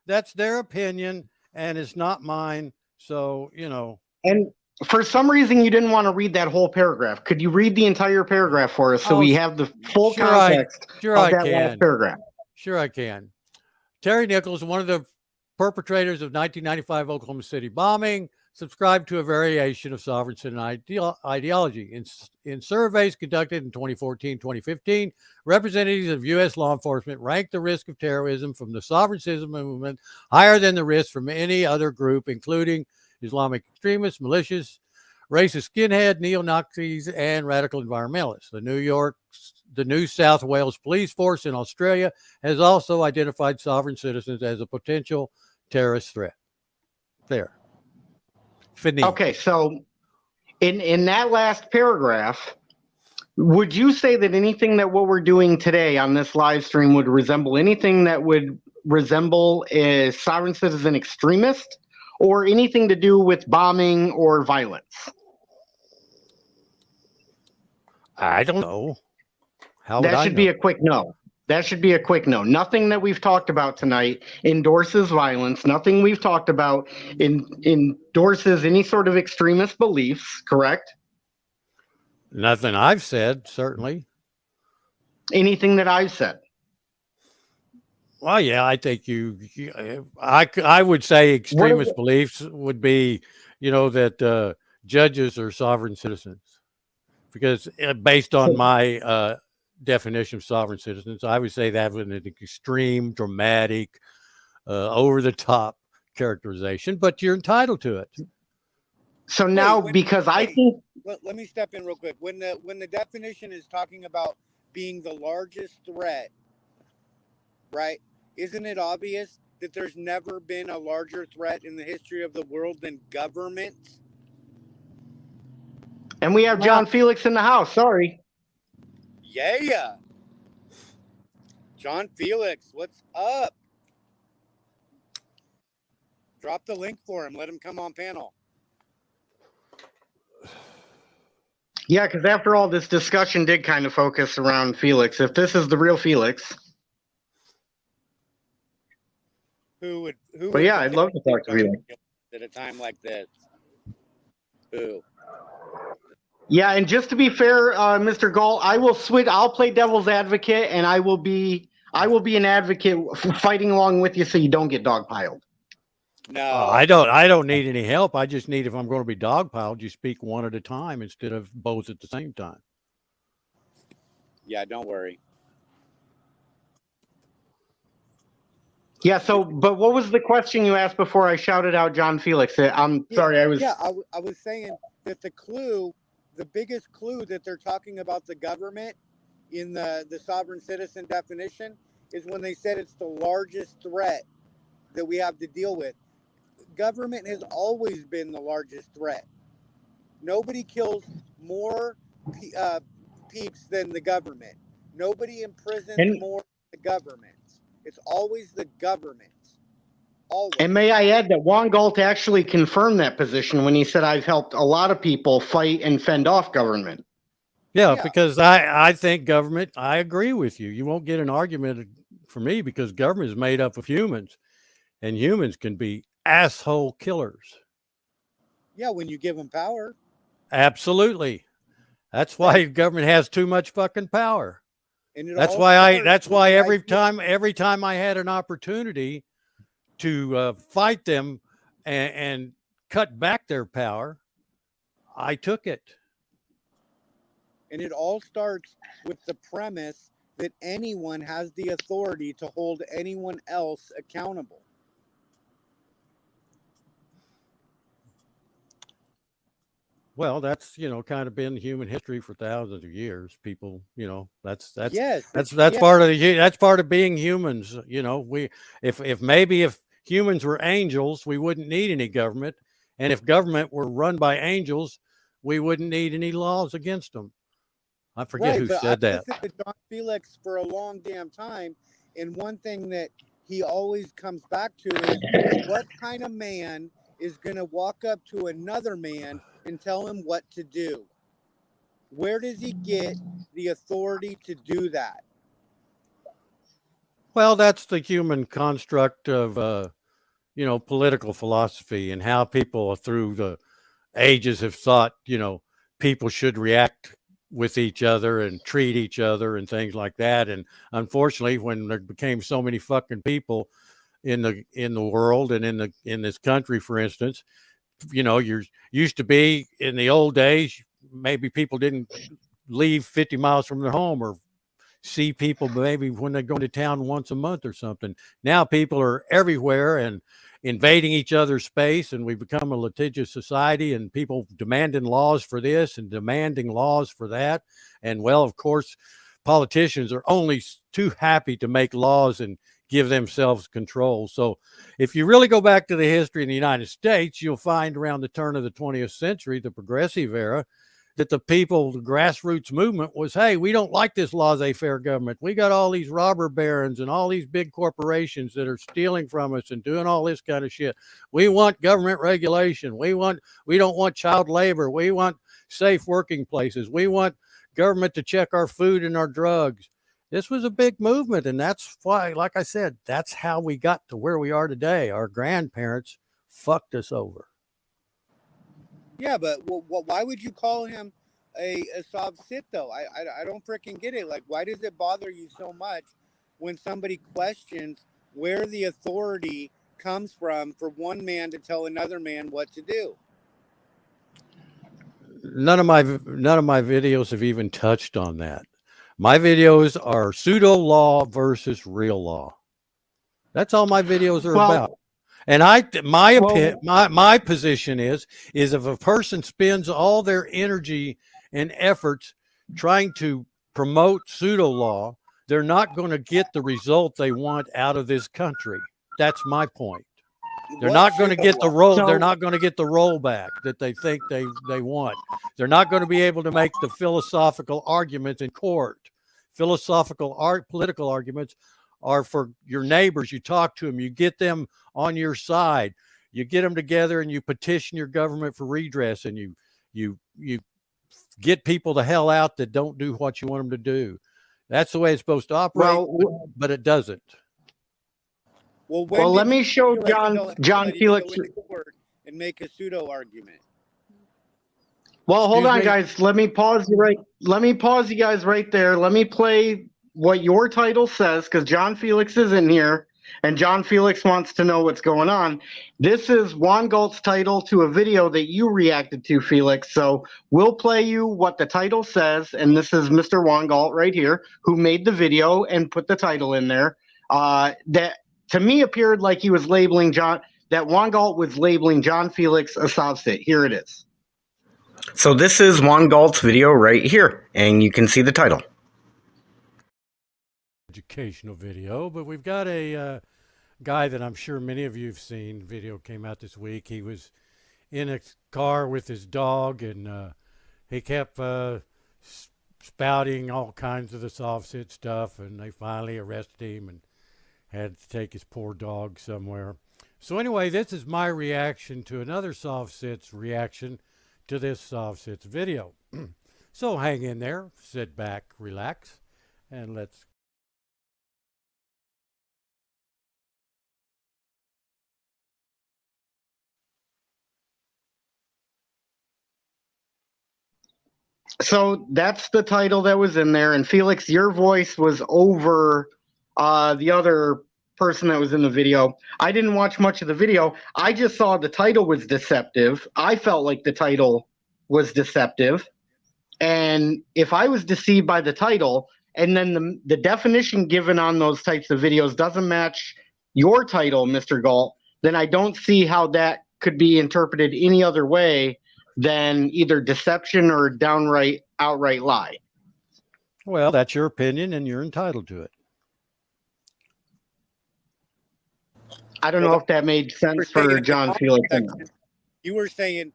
that's their opinion, and it's not mine. So, you know. And for some reason, you didn't want to read that whole paragraph. Could you read the entire paragraph for us so we have the full context of that last paragraph? Sure, I can. Terry Nichols, one of the perpetrators of 1995 Oklahoma City bombing, subscribed to a variation of sovereign citizen ideology. In surveys conducted in 2014-2015, representatives of U.S. law enforcement ranked the risk of terrorism from the sovereign citizen movement higher than the risk from any other group, including Islamic extremists, militias, racist skinhead, neo-Nazis, and radical environmentalists. The New South Wales Police Force in Australia has also identified sovereign citizens as a potential terrorist threat. There. Finito. Okay, so in that last paragraph, would you say that anything that what we're doing today on this live stream would resemble anything that would resemble a sovereign citizen extremist, or anything to do with bombing or violence? I don't know. That should be a quick no. That should be a quick no. Nothing that we've talked about tonight endorses violence. Nothing we've talked about endorses any sort of extremist beliefs, correct? Nothing I've said, certainly. Anything that I've said. Well, yeah, I think I would say extremist beliefs would be, you know, that judges are sovereign citizens. Because based on my definition of sovereign citizens, I would say that was an extreme, dramatic, over-the-top characterization, but you're entitled to it. So now, because I think... Let me step in real quick. When the definition is talking about being the largest threat, right, isn't it obvious that there's never been a larger threat in the history of the world than government? And we have John Felix in the house. Sorry. Yeah. John Felix, what's up? Drop the link for him. Let him come on panel. Yeah, because after all, this discussion did kind of focus around Felix. If this is the real Felix. But yeah, I'd love to talk to Felix. At a time like this. Who? Yeah, and just to be fair, Mr. Galt, I will switch. I'll play devil's advocate, and I will be an advocate fighting along with you, so you don't get dogpiled. No, I don't need any help. I just need, if I'm going to be dogpiled, you speak one at a time instead of both at the same time. Yeah, don't worry. Yeah. So, but what was the question you asked before I shouted out John Felix? I'm sorry. I was saying that the biggest clue that they're talking about the government in the sovereign citizen definition is when they said it's the largest threat that we have to deal with. Government has always been the largest threat. Nobody kills more peeps than the government. Nobody imprisons more than the government. It's always the government. Always. And may I add that Juan Galt actually confirmed that position when he said, I've helped a lot of people fight and fend off government. Yeah, because I think government, I agree with you. You won't get an argument from me because government is made up of humans, and humans can be asshole killers. Yeah, when you give them power. Absolutely. That's why government has too much fucking power. And that's why every time I had an opportunity to fight them and cut back their power, I took it. And it all starts with the premise that anyone has the authority to hold anyone else accountable. Well, that's, you know, kind of been human history for thousands of years. People, you know, that's Yes, part of that's part of being humans. You know, if maybe if humans were angels, we wouldn't need any government, and if government were run by angels, we wouldn't need any laws against them. I forget who said that. I've listened to John FILAX for a long damn time, and one thing that he always comes back to is what kind of man is going to walk up to another man and tell him what to do? Where does he get the authority to do that? Well, that's the human construct of, you know, political philosophy and how people through the ages have thought, you know, people should react with each other and treat each other and things like that. And unfortunately, when there became so many fucking people in the world and in this country, for instance, you know, you're used to be in the old days, maybe people didn't leave 50 miles from their home or see people maybe when they go to town once a month or something. Now people are everywhere and invading each other's space, and we've become a litigious society, and people demanding laws for this and demanding laws for that. And well, of course, politicians are only too happy to make laws and give themselves control. So if you really go back to the history in the United States, you'll find around the turn of the 20th century, the progressive era, that the people, the grassroots movement was, hey, we don't like this laissez-faire government. We got all these robber barons and all these big corporations that are stealing from us and doing all this kind of shit. We want government regulation. We don't want child labor. We want safe working places. We want government to check our food and our drugs. This was a big movement, and that's why, like I said, that's how we got to where we are today. Our grandparents fucked us over. Yeah, but why would you call him a sob sit though? I don't freaking get it. Like, why does it bother you so much when somebody questions where the authority comes from for one man to tell another man what to do? None of my videos have even touched on that. My videos are pseudo law versus real law. That's all my videos are about. And my position is if a person spends all their energy and efforts trying to promote pseudo law, they're not going to get the result they want out of this country. That's my point. They're not going to get the roll. They're not going to get the rollback that they think they want. They're not going to be able to make the philosophical arguments in court. Political arguments are for your neighbors. You talk to them, you get them on your side, you get them together and you petition your government for redress, and you get people the hell out that don't do what you want them to do. That's the way it's supposed to operate, but it doesn't. Well, let me show John FILAX and make a pseudo argument. Well, hold on, guys. Let me pause you guys right there. Let me play what your title says, because John FILAX is in here, and John FILAX wants to know what's going on. This is Juan Galt's title to a video that you reacted to, FILAX. So we'll play you what the title says, and this is Mr. Juan Galt right here, who made the video and put the title in there. That to me appeared like he was labeling that Juan Galt was labeling John FILAX a sob sit. Here it is. So this is Juan Galt's video right here, and you can see the title. Educational video, but we've got a guy that I'm sure many of you have seen. Video came out this week. He was in a car with his dog, and he kept spouting all kinds of the soft sit stuff, and they finally arrested him and had to take his poor dog somewhere. So anyway, this is my reaction to another soft sits reaction to this soft sits video. So hang in there, sit back, relax, and let's. So that's the title that was in there, and FILAX, your voice was over the other person that was in the video. I didn't watch much of the video. I just saw the title was deceptive. I felt like the title was deceptive. And if I was deceived by the title, and then the definition given on those types of videos doesn't match your title, Mr. Galt, then I don't see how that could be interpreted any other way than either deception or downright outright lie. Well, that's your opinion, and you're entitled to it. I don't know if that made sense for John Felix. You were saying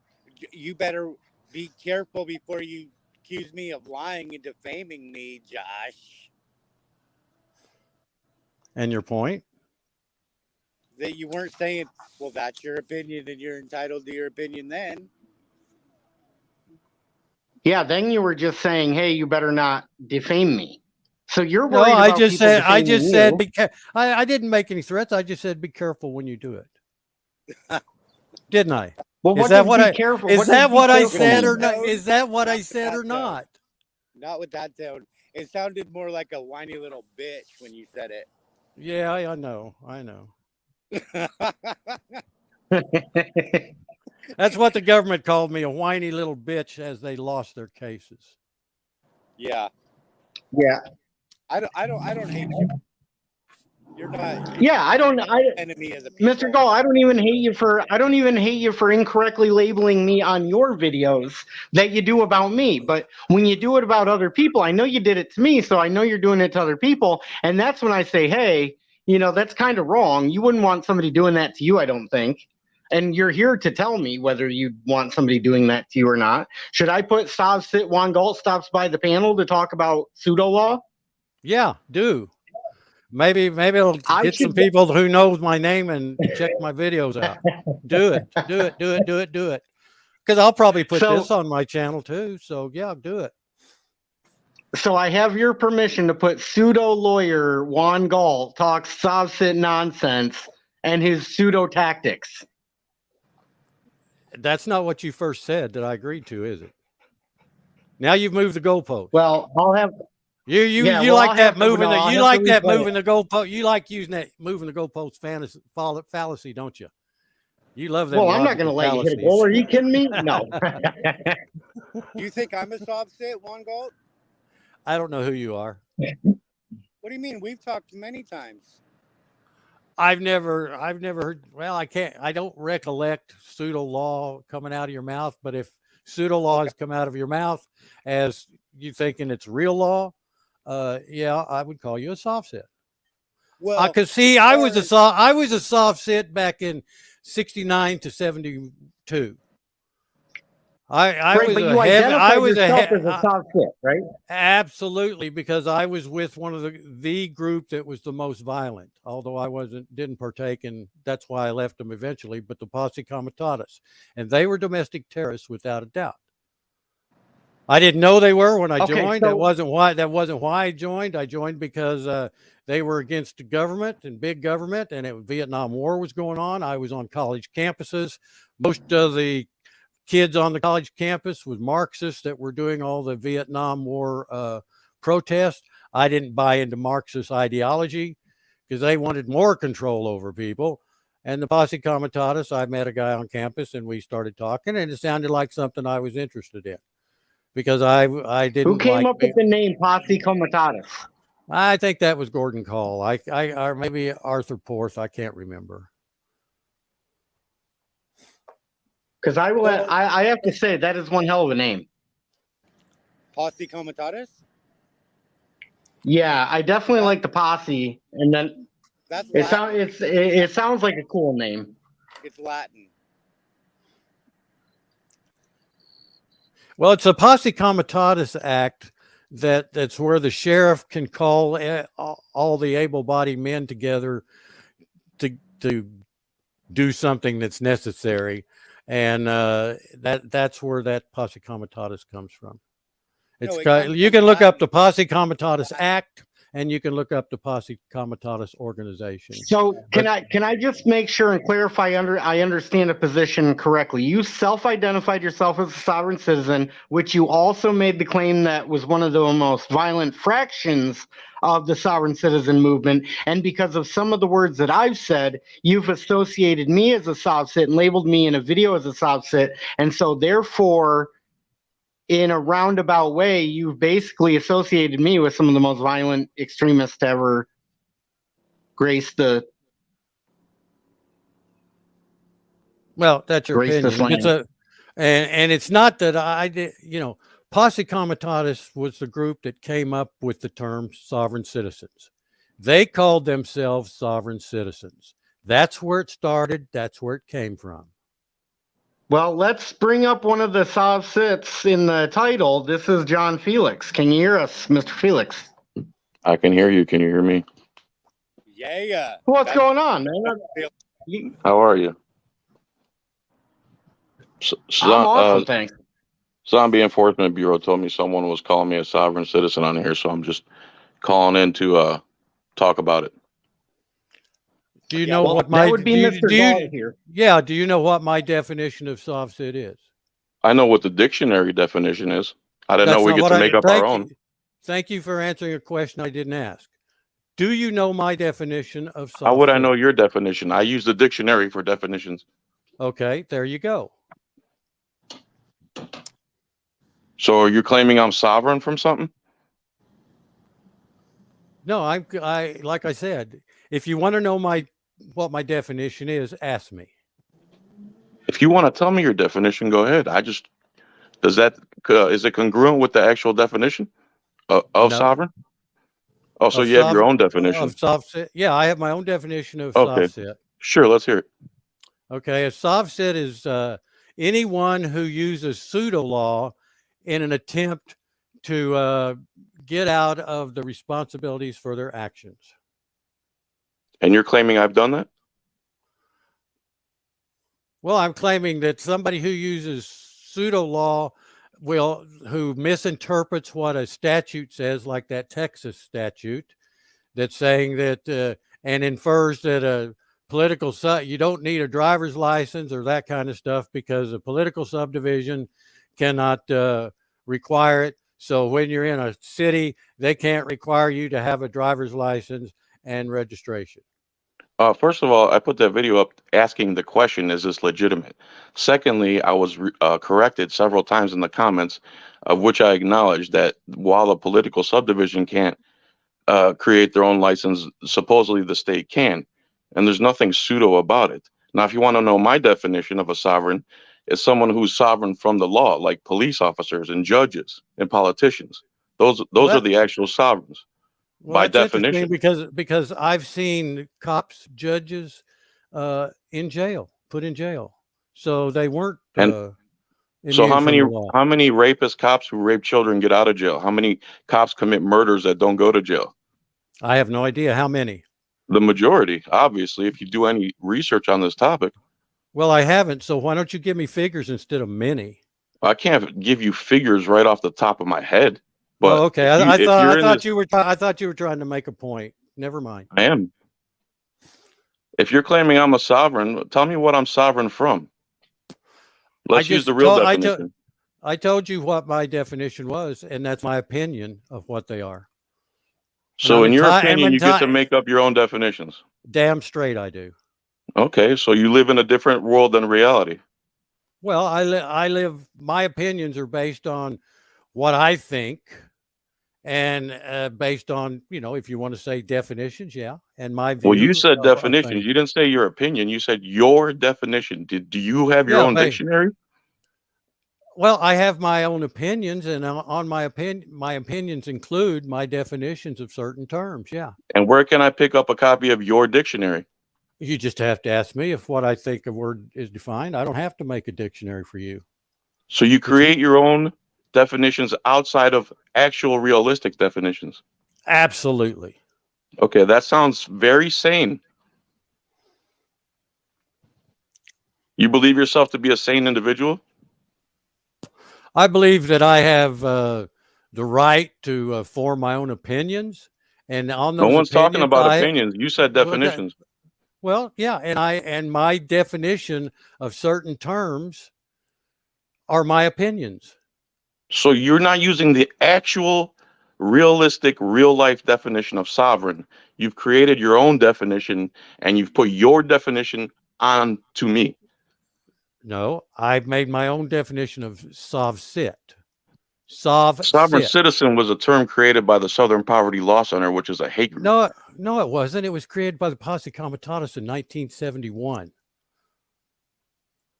you better be careful before you accuse me of lying and defaming me, Josh. And your point? That you weren't saying, well, that's your opinion and you're entitled to your opinion then. Yeah, then you were just saying, hey, you better not defame me. So you're No, worried about I just people said, I defaming just you. said, I didn't make any threats. I just said, be careful when you do it. Didn't I? Well, Is that what I careful? is What that does be what I careful said mean? or not? Is that what I said or not? Not with that tone. It sounded more like a whiny little bitch when you said it. Yeah, I know. That's what the government called me, a whiny little bitch, as they lost their cases. Yeah. Yeah. I don't hate you. You're not. Yeah, I enemy of the people. Mr. Gall, I don't even hate you for incorrectly labeling me on your videos that you do about me. But when you do it about other people, I know you did it to me, so I know you're doing it to other people. And that's when I say, hey, you know, that's kind of wrong. You wouldn't want somebody doing that to you, I don't think. And you're here to tell me whether you want somebody doing that to you or not. Should I put Sit Juan Galt stops by the panel to talk about pseudo law? Yeah, do. Maybe it'll get some people who knows my name and check my videos out. Do it. Because I'll probably put this on my channel too. So yeah, do it. So I have your permission to put pseudo lawyer Juan Galt talks Sit nonsense and his pseudo tactics. That's not what you first said that I agreed to, is it? Now you've moved the goalpost. Well, I'll have. You like that moving the goalpost. You like using that moving the goalpost fallacy, don't you? You love that. Well, I'm not going to let you hit a goal. Are you kidding me? No. You think I'm a soft sit, Juan Galt? I don't know who you are. What do you mean? We've talked many times. I've never heard. Well, I don't recollect pseudo law coming out of your mouth. But if pseudo law has come out of your mouth as you thinking it's real law, yeah, I would call you a soft sit. Well, because see, I was a soft sit back in '69 to '72. I was a soft sit, right? Absolutely, because I was with one of the group that was the most violent. Although I didn't partake, and that's why I left them eventually. But the Posse Comitatus, and they were domestic terrorists without a doubt. I didn't know they were when I joined. That wasn't why I joined. I joined because they were against the government and big government, and Vietnam War was going on. I was on college campuses. Most of the kids on the college campus was Marxists that were doing all the Vietnam War protests. I didn't buy into Marxist ideology because they wanted more control over people. And the Posse Comitatus, I met a guy on campus and we started talking, and it sounded like something I was interested in. Because I didn't. Who came up with the name Posse Comitatus? I think that was Gordon Call. Or maybe Arthur Porth. I can't remember. Because I have to say that is one hell of a name. Posse Comitatus? Yeah, I definitely like the Posse, and then it sounds like a cool name. It's Latin. Well, it's a Posse Comitatus Act that's where the sheriff can call all the able-bodied men together to do something that's necessary, and that's where that Posse Comitatus comes from. You can look up the Posse Comitatus Act, and you can look up the Posse Comitatus organization. So can I just make sure and clarify I understand the position correctly? You self-identified yourself as a sovereign citizen, which you also made the claim that was one of the most violent fractions of the sovereign citizen movement. And because of some of the words that I've said, you've associated me as a sovcit and labeled me in a video as a sovcit. And so therefore, in a roundabout way, you've basically associated me with some of the most violent extremists to ever grace the. Well, that's your Grace opinion. this It's a, and it's not that I did, you know, Posse Comitatus was the group that came up with the term sovereign citizens. They called themselves sovereign citizens. That's where it started. That's where it came from. Well, let's bring up one of the sovcits in the title. This is John Felix. Can you hear us, Mr. Felix? I can hear you. Can you hear me? Yeah. What's going on, man? How are you? I'm awesome, thanks. Zombie Enforcement Bureau told me someone was calling me a sovereign citizen on here, so I'm just calling in to talk about it. Do you know what that would be Mr. Galt here? Yeah. Do you know what my definition of sovcit is? I know what the dictionary definition is. I didn't know we get to make up our own. Thank you for answering a question I didn't ask. Do you know my definition of sovcit? How would I know your definition? I use the dictionary for definitions. Okay, there you go. So are you claiming I'm sovereign from something? No, I like I said, if you want to know what my definition is, ask me. If you want to tell me your definition, go ahead. Is it congruent with the actual definition of No. sovereign? Oh, so you have your own definition of sovcit? Yeah, I have my own definition of okay. sovcit. Sure, let's hear it. Okay, a sovcit is anyone who uses pseudo law in an attempt to get out of the responsibilities for their actions. And you're claiming I've done that? Well, I'm claiming that somebody who uses pseudo law who misinterprets what a statute says, like that Texas statute, that's saying that and infers that a political you don't need a driver's license or that kind of stuff because a political subdivision cannot require it. So when you're in a city, they can't require you to have a driver's license and registration. First of all, I put that video up asking the question, is this legitimate? Secondly, I was corrected several times in the comments, of which I acknowledged that while a political subdivision can't create their own license, supposedly the state can. And there's nothing pseudo about it. Now, if you want to know my definition of a sovereign, it's someone who's sovereign from the law, like police officers and judges and politicians. Those are the actual sovereigns. Well, by definition, because I've seen cops, judges, in jail, put in jail, so they weren't. So how many rapist cops who rape children get out of jail? How many cops commit murders that don't go to jail? I have no idea how many. The majority, obviously, if you do any research on this topic. Well, I haven't. So why don't you give me figures instead of many? I can't give you figures right off the top of my head. But okay, I thought you were trying to make a point. Never mind. I am. If you're claiming I'm a sovereign, tell me what I'm sovereign from. Let's use the real definition. I told you what my definition was, and that's my opinion of what they are. So in your opinion, you get to make up your own definitions. Damn straight I do. Okay, so you live in a different world than reality. Well, I live. My opinions are based on what I think, and based on, you know, if you want to say definitions, yeah, and my view. Well, you said definitions. You didn't say your opinion. You said your definition. Do you have your own dictionary? Well, I have my own opinions, and on my opinions include my definitions of certain terms. Yeah. And where can I pick up a copy of your dictionary? You just have to ask me if what I think a word is defined. I don't have to make a dictionary for you. So you create your own definitions outside of actual realistic definitions? Absolutely. Okay, that sounds very sane. You believe yourself to be a sane individual? I believe that I have the right to form my own opinions, And on No those one's talking opinions, about opinions. You said well, that, definitions. well, yeah, and my definition of certain terms are my opinions. So you're not using the actual realistic real life definition of sovereign. You've created your own definition and you've put your definition on to me. No, I've made my own definition of sov-sit. Sovereign Sov-sit. citizen was a term created by the Southern Poverty Law Center, which is a hate group. No, it wasn't. It was created by the Posse Comitatus in 1971.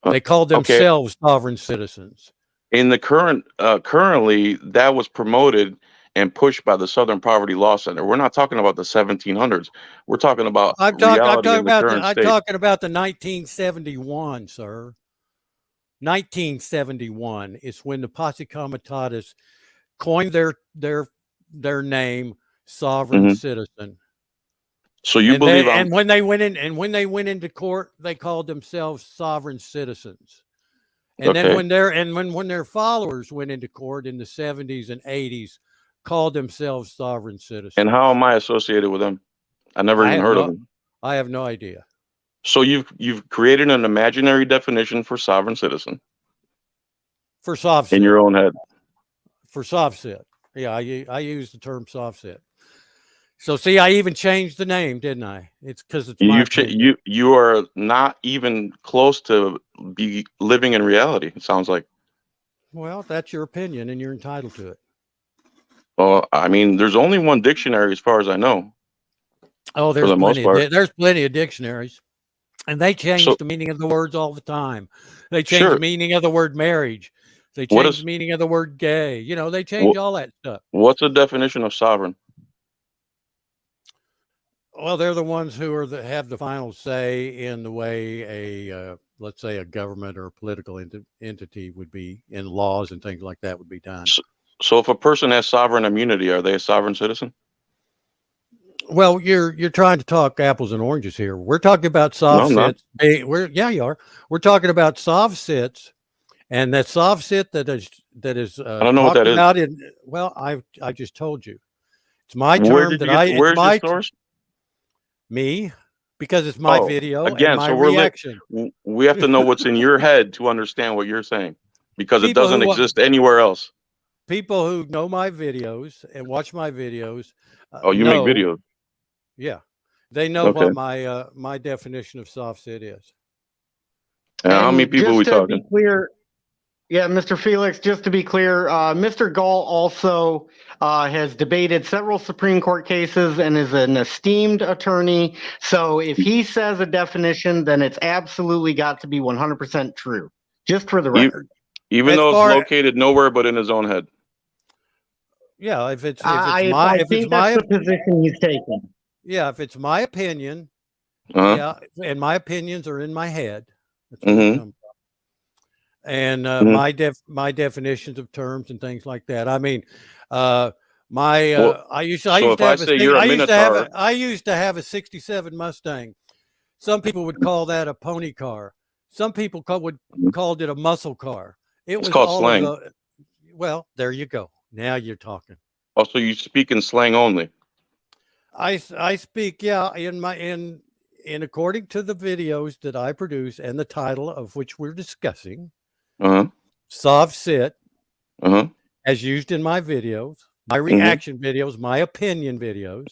They called themselves sovereign citizens. In the currently, that was promoted and pushed by the Southern Poverty Law Center. We're not talking about the 1700s. We're talking about reality in the current state. I'm talking about the 1971, sir. 1971 is when the Posse Comitatus coined their name, sovereign citizen. So you believe and when they went into court, they called themselves sovereign citizens. And then when their followers went into court in the 70s and 80s, called themselves sovereign citizens. And how am I associated with them? I never even heard of them. I have no idea. So you've created an imaginary definition for sovereign citizen. For sov-sit. In your own head. For sov-sit. Yeah, I use the term sov-sit. So see, I even changed the name, didn't I? It's because it's you are not even close to be living in reality. It sounds like. Well, that's your opinion, and you're entitled to it. Well, I mean, there's only one dictionary, as far as I know. Oh, there's plenty of dictionaries, and they change the meaning of the words all the time. They change the meaning of the word marriage. They change the meaning of the word gay. You know, they change all that stuff. What's the definition of sovereign? Well, they're the ones who have the final say in the way let's say a government or a political entity would be in laws and things like that would be done. So if a person has sovereign immunity, are they a sovereign citizen? Well, you're trying to talk apples and oranges here. We're talking about sov-sits. Yeah, you are. We're talking about sov-sits, and that sov-sit that is I don't know what that is. Well, I just told you. It's my term where's your source? Me, because it's my video again, and my so reaction. We have to know what's in your head to understand what you're saying, because it doesn't exist anywhere else. People who know my videos and watch my videos. You make videos. Yeah, they know what my definition of sov-sit is. And how many people are we talking? Be clear, yeah, Mr. Felix, just to be clear, Mr. Galt also has debated several Supreme Court cases and is an esteemed attorney. So if he says a definition, then it's absolutely got to be 100% true, just for the record. Even though it's located nowhere but in his own head. Yeah, if it's I think that's the position he's taking. Yeah, if it's my opinion, yeah, and my opinions are in my head. That's where they come from. And my definitions of terms and things like that. I mean, I used to have a 67 Mustang. Some people would call that a pony car. Some people called it a muscle car. It's called slang. Well, there you go. Now you're talking. Oh, so you speak in slang only? I speak, yeah, in according to the videos that I produce and the title of which we're discussing. Sov-sit, as used in my videos, my reaction videos, my opinion videos,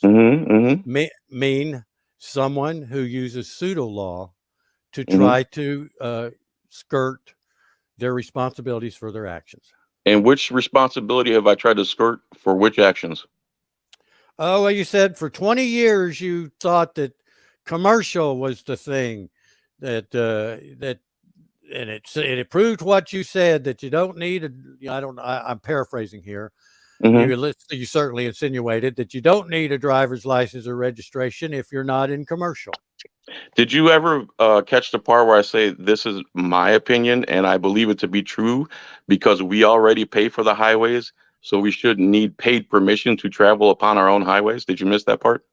mean someone who uses pseudo law to try to skirt their responsibilities for their actions. And which responsibility have I tried to skirt for which actions? Oh, well, you said for 20 years you thought that commercial was the thing and it proved what you said, that you don't need I'm paraphrasing here. You certainly insinuated that you don't need a driver's license or registration if you're not in commercial. Did you ever catch the part where I say this is my opinion and I believe it to be true because we already pay for the highways, so we shouldn't need paid permission to travel upon our own highways? Did you miss that part?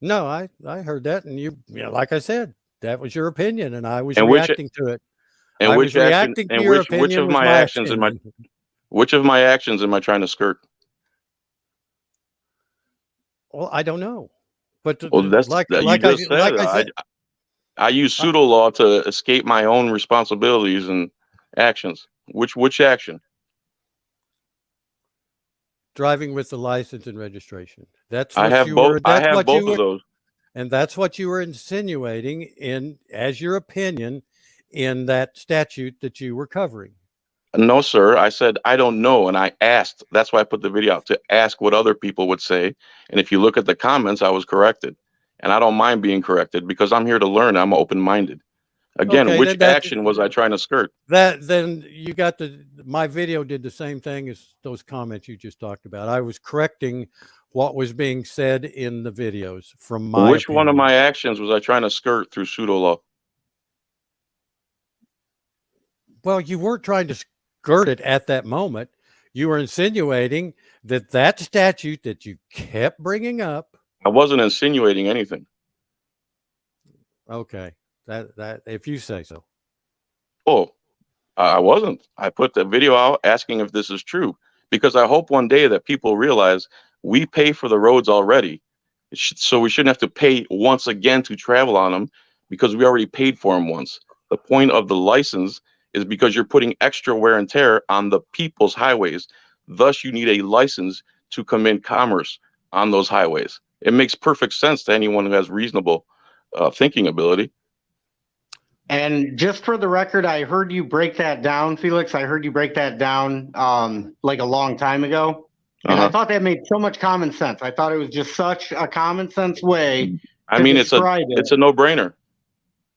No, I heard that, and you know, like I said, that was your opinion, and I was reacting to it. And which of my actions am I trying to skirt? Well, I don't know, but Well, you just said like I said, I use uh, pseudo law to escape my own responsibilities and actions. Which action? driving with the license and registration. That's I what have you both. were. I That's have what you both of were, those. and that's what you were insinuating in as your opinion in that statute that you were covering. No, sir. I said I don't know, and I asked. That's why I put the video out to ask what other people would say. And if you look at the comments, I was corrected, and I don't mind being corrected because I'm here to learn. I'm open-minded. Again, Okay, which then action was I trying to skirt? then you got my video did the same thing as those comments you just talked about. I was correcting what was being said in the videos from my Which one of opinion. my actions was I trying to skirt through pseudo law? Well, you weren't trying to skirt it at that moment. You were insinuating that that statute that you kept bringing up. I wasn't insinuating anything. Okay, that if you say so. Oh, I wasn't. I put the video out asking if this is true because I hope one day that people realize we pay for the roads already. So we shouldn't have to pay once again to travel on them because we already paid for them once. The point of the license is because you're putting extra wear and tear on the people's highways. Thus, you need a license to commit commerce on those highways. It makes perfect sense to anyone who has reasonable thinking ability. And just for the record, I heard you break that down, Felix. I heard you break that down like a long time ago. And I thought that made so much common sense. I thought it was just such a common sense way I to mean, describe it's a no-brainer.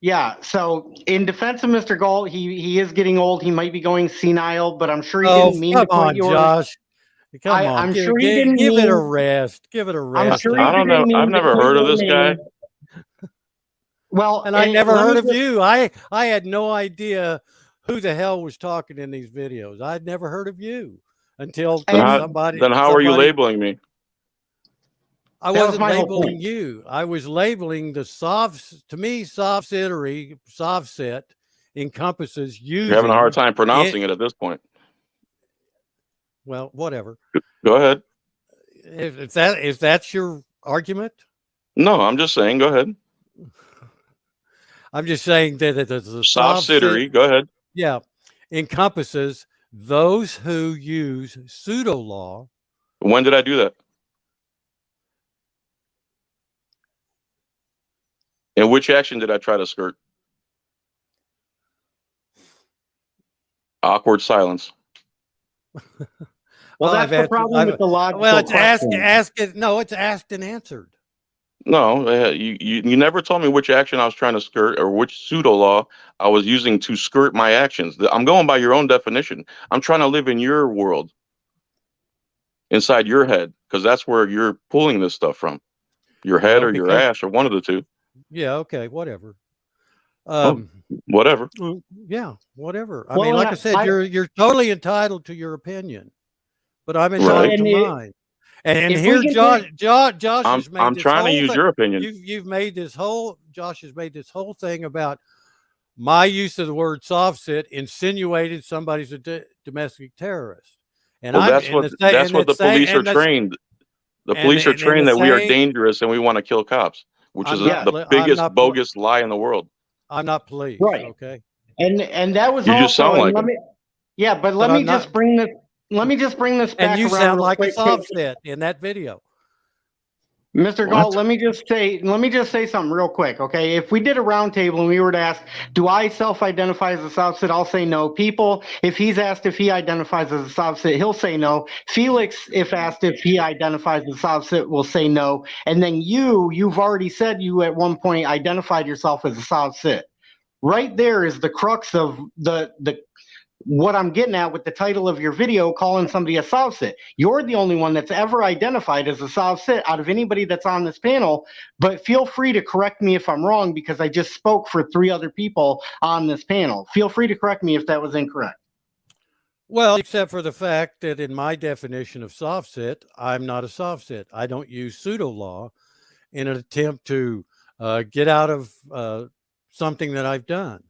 Yeah. So in defense of Mr. Galt, he is getting old. He might be going senile, but I'm sure he didn't mean to come put on, Josh. Come on, I'm give, sure he give, didn't give it a mean. rest. Give it a I'm rest. sure he I don't know. didn't mean I've to never put heard of your this guy. name. Well, And I never let me heard of just- you. I had no idea who the hell was talking in these videos. I'd never heard of you until And- Then how are you labeling me? I That was wasn't my whole labeling point. you. I was labeling the soft. To me, soft set encompasses using. You're having a hard time pronouncing it at this point. Well, whatever. Go ahead. If that's your argument, No, I'm just saying. Go ahead. I'm just saying that the Soft sittery. Go ahead. Yeah, encompasses those who use pseudo law. When did I do that? And which action did I try to skirt? Awkward silence. Well, that's the problem with the logical Well, it's question. it's asked and answered. No, you never told me which action I was trying to skirt or which pseudo law I was using to skirt my actions. I'm going by your own definition. I'm trying to live in your world, inside your head, because that's where you're pulling this stuff from. Your head or your ass or one of the two. Yeah, okay, whatever. Whatever. Yeah, whatever. I Well, mean, like and I said, you're totally entitled to your opinion, but I'm Right. entitled to mine. And if here, we Josh I'm has made this trying to whole use thing. your opinion. You've made this whole. Josh has made this whole thing about my use of the word soft sit insinuated somebody's a domestic terrorist. And Well, I'm that's what the police are trained. The police are trained that we are dangerous and we want to kill cops, which is the biggest bogus lie in the world. I'm not police, Right. okay? And that was You also. just sound like let him. me, yeah, but But let me I'm just not- bring this. Let me just bring this back And you around sound real like a quick. soft sit in that video. Mr. What? Galt, let me just say something real quick, okay? If we did a roundtable and we were to ask, do I self-identify as a soft sit? I'll say no. People, if he's asked if he identifies as a soft sit, he'll say no. Felix, if asked if he identifies as a soft sit, will say no. And then you've already said you at one point identified yourself as a soft sit. Right there is the crux of the what I'm getting at with the title of your video, calling somebody a soft sit. You're the only one that's ever identified as a soft sit out of anybody that's on this panel, but feel free to correct me if I'm wrong because I just spoke for 3 other people on this panel. Feel free to correct me if that was incorrect. Well, except for the fact that in my definition of soft sit, I'm not a soft sit. I don't use pseudo law in an attempt to get out of something that I've done.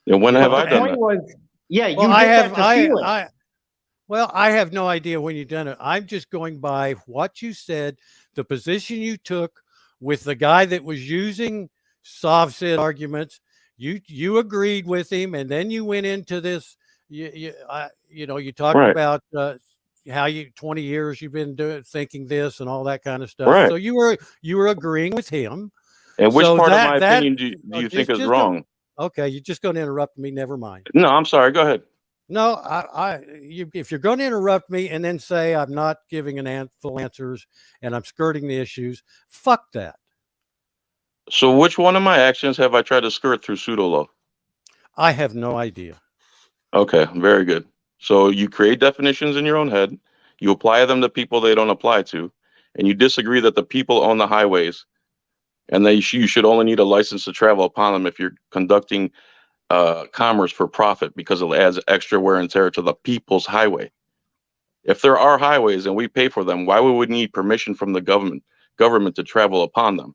And when have I The done point that? was, yeah, you Well, did I that have, to Felix. I have no idea when you've done it. I'm just going by what you said the position you took with the guy that was using soft-sit arguments. You agreed with him, and then you went into this. You talked Right. about how 20 years you've been thinking this and all that kind of stuff. Right. So you were agreeing with him. And which So part of my opinion do you think is wrong? Okay, you're just going to interrupt me. Never mind. No, I'm sorry. Go ahead. No, if you're going to interrupt me and then say I'm not giving full answers and I'm skirting the issues, fuck that. So which one of my actions have I tried to skirt through pseudo law? I have no idea. Okay, very good. So you create definitions in your own head, you apply them to people they don't apply to, and you disagree that the people own the highways, and that you should only need a license to travel upon them if you're conducting commerce for profit, because it adds extra wear and tear to the people's highway. If there are highways and we pay for them, why would we need permission from the government to travel upon them?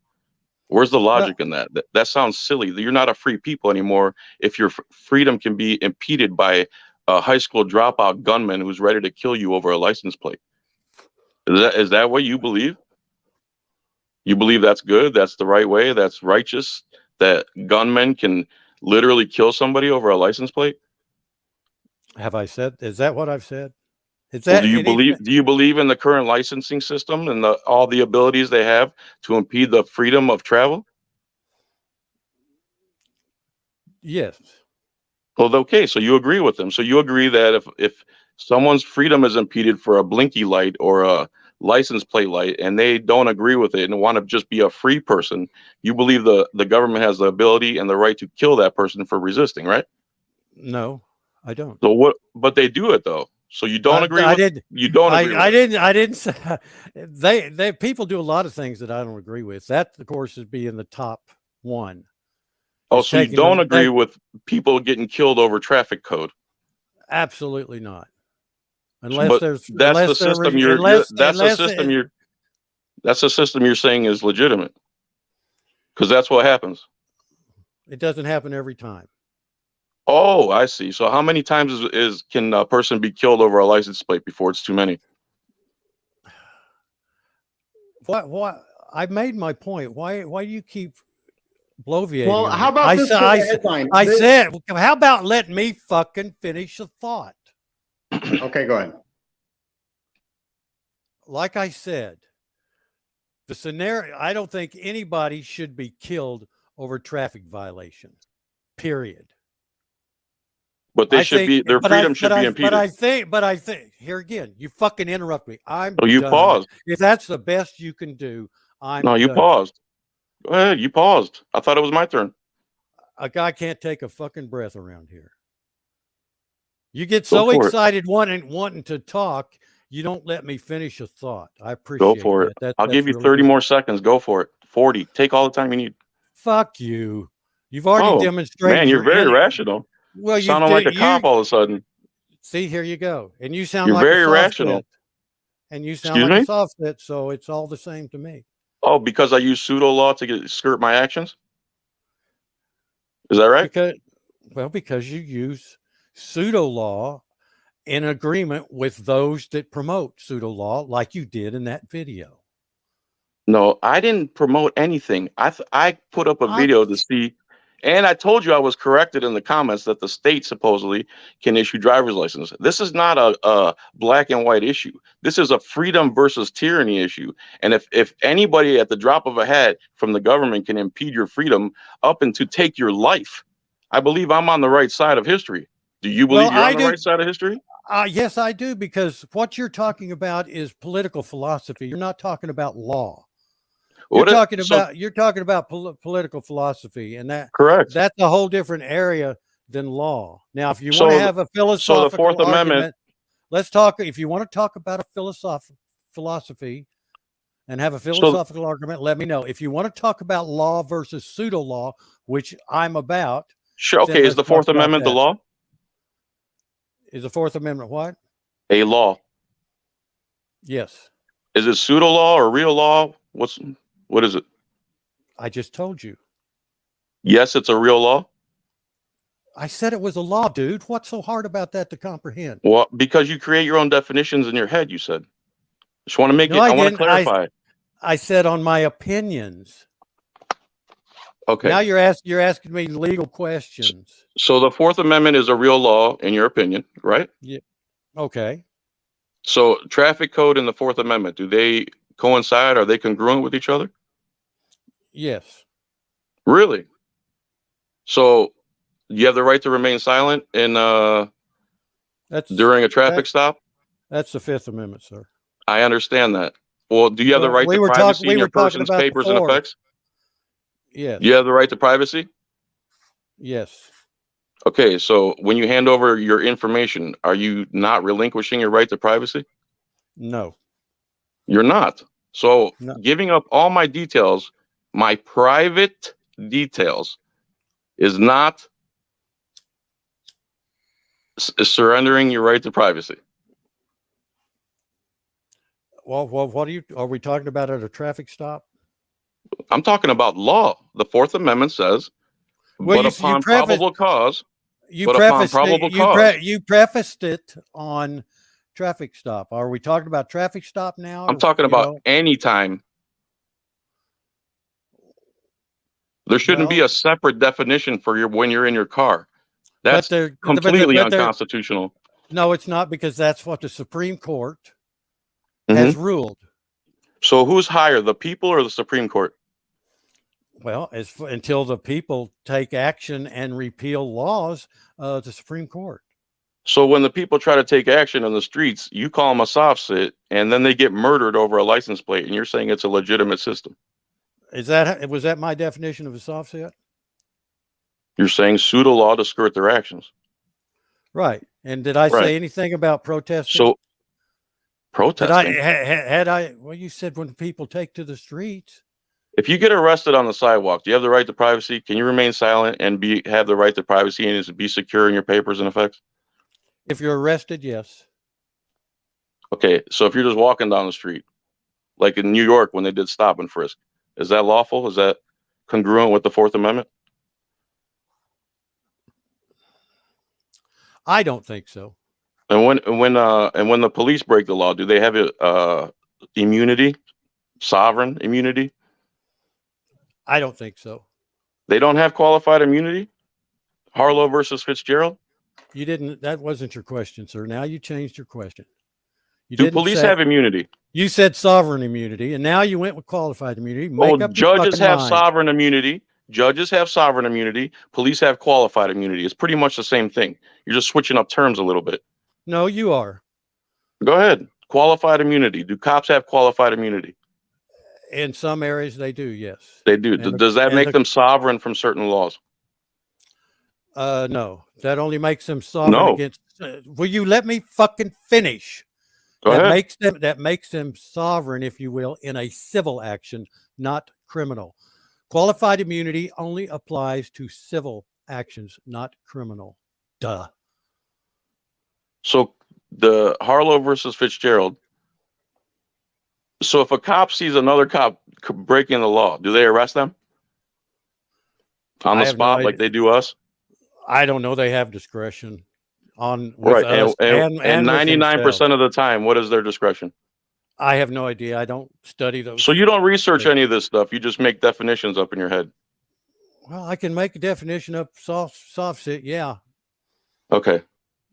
Where's the logic in that? That sounds silly. You're not a free people anymore if your freedom can be impeded by a high school dropout gunman who's ready to kill you over a license plate. Is that what you believe? You believe that's good, that's the right way, that's righteous, that gunmen can literally kill somebody over a license plate? Have I said? Is that what I've said? Is Well, that do you believe in the current licensing system and all the abilities they have to impede the freedom of travel? Yes. Well, okay, so you agree with them. So you agree that if someone's freedom is impeded for a blinky light or a license plate light and they don't agree with it and want to just be a free person, you believe the government has the ability and the right to kill that person for resisting, right? No, I don't. So what? But they do it though. So you don't agree. You don't agree. I didn't say they people do a lot of things that I don't agree with. That, of course, is being the top one. Oh, so you don't agree with people getting killed over traffic code? Absolutely not. That's the system you're saying is legitimate, because that's what happens. It doesn't happen every time. Oh, I see. So how many times can a person be killed over a license plate before it's too many? What? I made my point. Why do you keep bloviating? Well, how about this headline? I said, how about let me fucking finish the thought? Okay, go ahead. Like I said, the scenario, I don't think anybody should be killed over traffic violation, period. But their freedom should be impeded. But I think, here again, you fucking interrupt me. You paused. If that's the best you can do, you paused. Go ahead, you paused. I thought it was my turn. A guy can't take a fucking breath around here. You get so excited wanting to talk, you don't let me finish a thought. I appreciate it. Go for it. I'll give you 30 more seconds. Go for it. 40. Take all the time you need. Fuck you. You've already demonstrated. Man, you're very rational. Well, you sound like a cop all of a sudden. See, here you go. And you sound like very rational. And you sound like a soft fit, so it's all the same to me. Oh, because I use pseudo law to skirt my actions? Is that right? Because you use pseudo law in agreement with those that promote pseudo law, like you did in that video. No, I didn't promote anything. I put up a video to see, and I told you I was corrected in the comments that the state supposedly can issue driver's license. This is not a black and white issue. This is a freedom versus tyranny issue. And if anybody at the drop of a hat from the government can impede your freedom up and to take your life, I believe I'm on the right side of history. Do you believe you're on the right side of history? Yes, I do, because what you're talking about is political philosophy. You're not talking about law. You're talking about political philosophy, and that's a whole different area than law. Now, if you want to have a philosophical the Fourth Amendment, let's talk. If you want to talk about a philosophy and have a philosophical argument, let me know. If you want to talk about law versus pseudo law, which I'm about. Sure. Okay. Is the Fourth Amendment the law? Is the Fourth Amendment what? A law. Yes. Is it pseudo law or real law? What is it? I just told you. Yes, it's a real law. I said it was a law, dude. What's so hard about that to comprehend? Well, because you create your own definitions in your head, you said. Just want to make I want to clarify. I said on my opinions. Okay. Now you're asking me legal questions. So the Fourth Amendment is a real law, in your opinion, right? Yeah. Okay. So traffic code and the Fourth Amendment, do they coincide? Are they congruent with each other? Yes. Really? So you have the right to remain silent in during a traffic stop? That's the Fifth Amendment, sir. I understand that. Well, do you have the right to privacy in your person's papers and effects? Yes. You have the right to privacy? Yes. Okay, so when you hand over your information, are you not relinquishing your right to privacy? No. You're not. So No. giving up all my details, my private details, is not surrendering your right to privacy. Well, what are we talking about at a traffic stop? I'm talking about law. The Fourth Amendment says, well, but upon probable cause. You but prefaced upon probable cause. you prefaced it on traffic stop. Are we talking about traffic stop now? I'm talking about any time. There shouldn't be a separate definition for when you're in your car. That's completely unconstitutional. No, it's not, because that's what the Supreme Court has ruled. So who's higher, the people or the Supreme Court? Well, until the people take action and repeal laws, the Supreme Court. So when the people try to take action on the streets, you call them a soft sit, and then they get murdered over a license plate, and you're saying it's a legitimate system. Was that my definition of a soft sit? You're saying pseudo law to skirt their actions. Right. And did I say anything about protesting? So protesting. Well, you said when people take to the streets. If you get arrested on the sidewalk, do you have the right to privacy? Can you remain silent and have the right to privacy and be secure in your papers and effects? If you're arrested, yes. Okay, so if you're just walking down the street, like in New York when they did stop and frisk, is that lawful? Is that congruent with the Fourth Amendment? I don't think so. And when the police break the law, do they have immunity, sovereign immunity? I don't think so. They don't have qualified immunity? Harlow versus Fitzgerald? You didn't. That wasn't your question, sir. Now you changed your question. Do police have immunity? You said sovereign immunity, and now you went with qualified immunity. Judges have sovereign immunity. Judges have sovereign immunity. Police have qualified immunity. It's pretty much the same thing. You're just switching up terms a little bit. No, you are. Go ahead. Qualified immunity. Do cops have qualified immunity? In some areas, they do, yes. They do. Does that make them sovereign from certain laws? No. That only makes them sovereign against... will you let me fucking finish? Go ahead. That makes them sovereign, if you will, in a civil action, not criminal. Qualified immunity only applies to civil actions, not criminal. Duh. So the Harlow versus Fitzgerald. So if a cop sees another cop breaking the law, do they arrest them on the spot like they do us? I don't know. They have discretion on us and 99% of the time, what is their discretion? I have no idea. I don't study those. So you don't research any of this stuff. You just make definitions up in your head. Well, I can make a definition of soft sit. Yeah. Okay.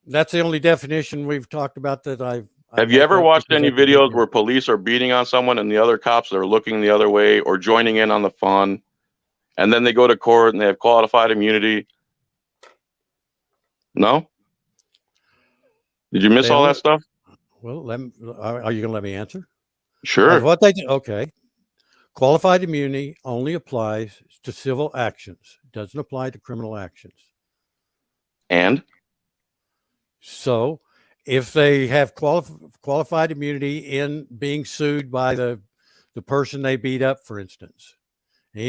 That's the only definition we've talked about that I've. Have you ever watched any videos where police are beating on someone and the other cops are looking the other way or joining in on the fun, and then they go to court and they have qualified immunity? No? Did you miss all that stuff? Well, are you going to let me answer? Sure. What they do? Okay. Qualified immunity only applies to civil actions. It doesn't apply to criminal actions. And? So if they have qualified immunity in being sued by the person they beat up, for instance.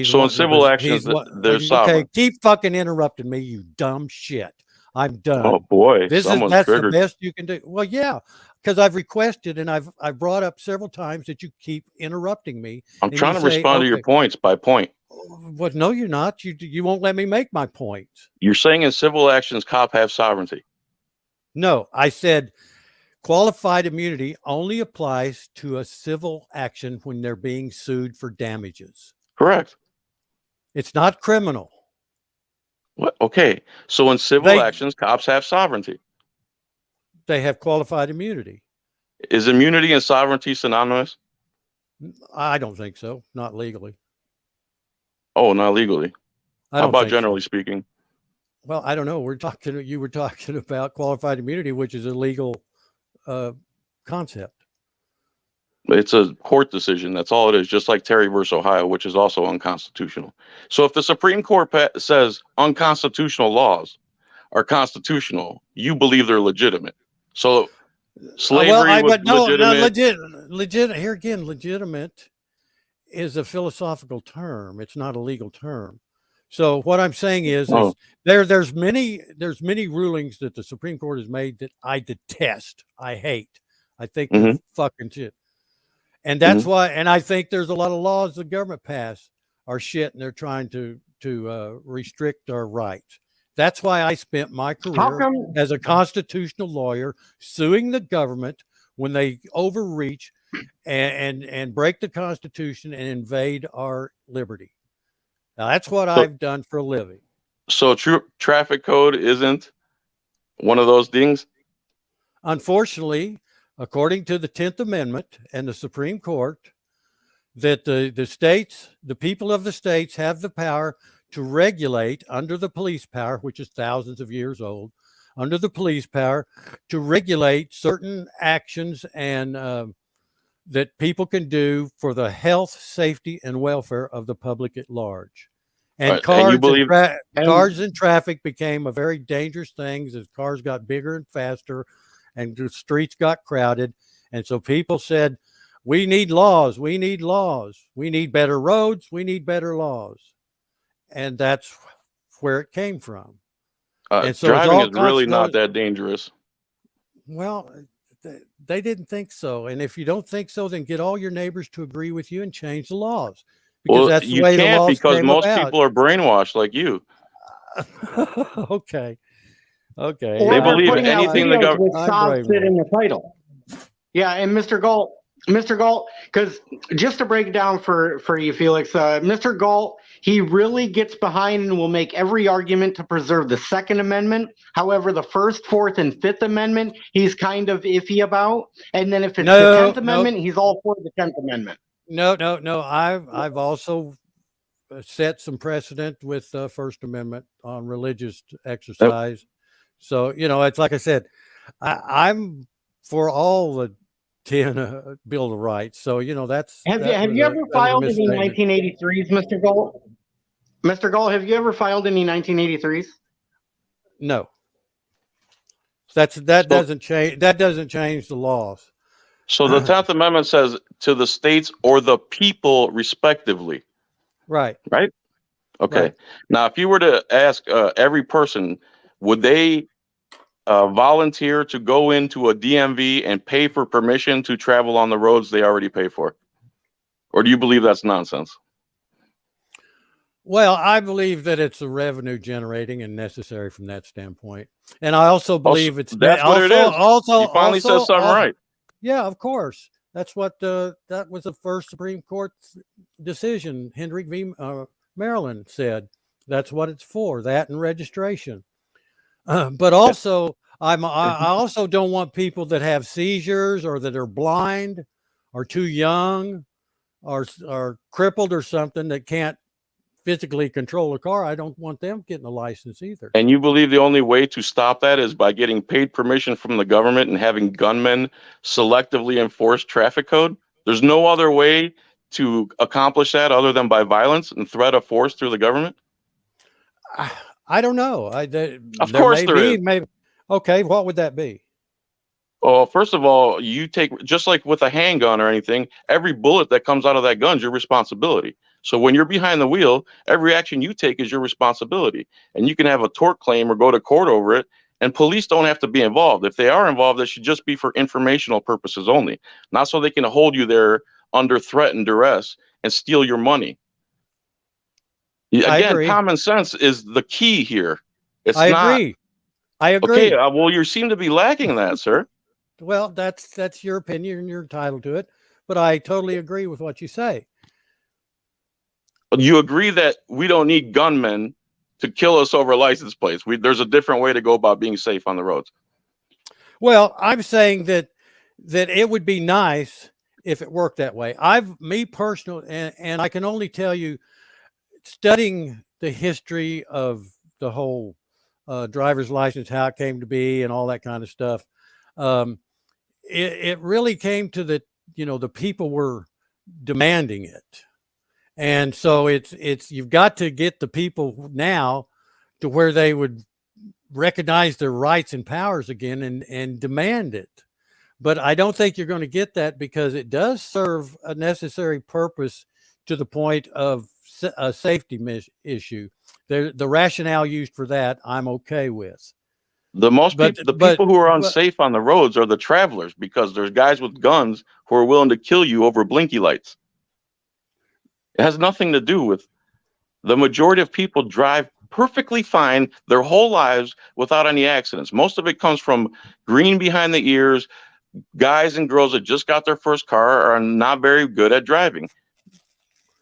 So in civil actions, they're sovereign. Okay, keep fucking interrupting me, you dumb shit. I'm done. Oh boy, that's the best you can do. Well, yeah, because I've requested and I've brought up several times that you keep interrupting me. I'm trying to respond to your points by point. Well, no, you're not. You won't let me make my points. You're saying in civil actions, cops have sovereignty. No, I said qualified immunity only applies to a civil action when they're being sued for damages. Correct. It's not criminal. What? Okay. So in civil actions, cops have sovereignty. They have qualified immunity. Is immunity and sovereignty synonymous? I don't think so. Not legally. Oh, not legally. How about generally speaking? Well, I don't know. You were talking about qualified immunity, which is a legal concept. It's a court decision. That's all it is. Just like Terry versus Ohio, which is also unconstitutional. So if the Supreme Court says unconstitutional laws are constitutional, you believe they're legitimate. So slavery was legitimate. Legit. Here again, legitimate is a philosophical term. It's not a legal term. So what I'm saying is there's many rulings that the Supreme Court has made that I detest. I hate. I think they're fucking shit. And that's why, and I think there's a lot of laws the government pass are shit, and they're trying to restrict our rights. That's why I spent my career as a constitutional lawyer suing the government when they overreach and break the Constitution and invade our liberty. Now, that's what I've done for a living. So traffic code isn't one of those things? Unfortunately, according to the 10th Amendment and the Supreme Court, that the states, the people of the states have the power to regulate under the police power, which is thousands of years old, under the police power to regulate certain actions and that people can do for the health, safety, and welfare of the public at large. And cars and traffic became a very dangerous thing as cars got bigger and faster and the streets got crowded. And so people said, we need laws, we need laws, we need better roads, we need better laws. And that's where it came from. And so driving is really not that dangerous. Well, they didn't think so. And if you don't think so, then get all your neighbors to agree with you and change the laws. Because that's the way the laws because most people are brainwashed like you. Okay. They believe anything the government sit in the title. Yeah, and Mr. Galt, because just to break it down for you, Felix, Mr. Galt, he really gets behind and will make every argument to preserve the Second Amendment. However, the First, Fourth, and Fifth Amendment, he's kind of iffy about. And then if it's the 10th Amendment, he's all for the 10th Amendment. No. I've also set some precedent with the First Amendment on religious exercise. So, it's like I said, I'm for all the 10 Bill of Rights. So, that's... Have you ever filed any 1983s, Mr. Galt? Mr. Galt, have you ever filed any 1983s? No. That doesn't change. That doesn't change the laws. So the 10th Amendment says to the states or the people respectively. Right. Right? Okay. Right. Now, if you were to ask every person, would they volunteer to go into a DMV and pay for permission to travel on the roads they already pay for? Or do you believe that's nonsense? Well, I believe that it's a revenue generating and necessary from that standpoint. And I also believe what it is. You finally said something right. Yeah, of course. That's what that was the first Supreme Court decision. Hendrick v. Maryland said that's what it's for, that and registration. But also, I also don't want people that have seizures or that are blind or too young or crippled or something that can't physically control a car. I don't want them getting a license either. And you believe the only way to stop that is by getting paid permission from the government and having gunmen selectively enforce traffic code? There's no other way to accomplish that other than by violence and threat of force through the government? I don't know. Of course there is. Maybe. Okay, what would that be? Well, first of all, you take, just like with a handgun or anything, every bullet that comes out of that gun is your responsibility. So when you're behind the wheel, every action you take is your responsibility. And you can have a tort claim or go to court over it, and police don't have to be involved. If they are involved, it should just be for informational purposes only, not so they can hold you there under threat and duress and steal your money. Again, common sense is the key here. I agree. Okay, well, you seem to be lacking that, sir. well, that's your opinion and you're entitled to it. But I totally agree with what you say. You agree that we don't need gunmen to kill us over license plates. There's a different way to go about being safe on the roads. Well, I'm saying that it would be nice if it worked that way. Me personally, and I can only tell you, studying the history of the whole driver's license, how it came to be, and all that kind of stuff. It really came to the people were demanding it, and so it's you've got to get the people now to where they would recognize their rights and powers again and demand it. But I don't think you're going to get that because it does serve a necessary purpose to the point of a safety issue. The rationale used for that, I'm okay with. The people who are unsafe on the roads are the travelers, because there's guys with guns who are willing to kill you over blinky lights. It has nothing to do with the majority of people drive perfectly fine their whole lives without any accidents. Most of it comes from green behind the ears. Guys and girls that just got their first car are not very good at driving.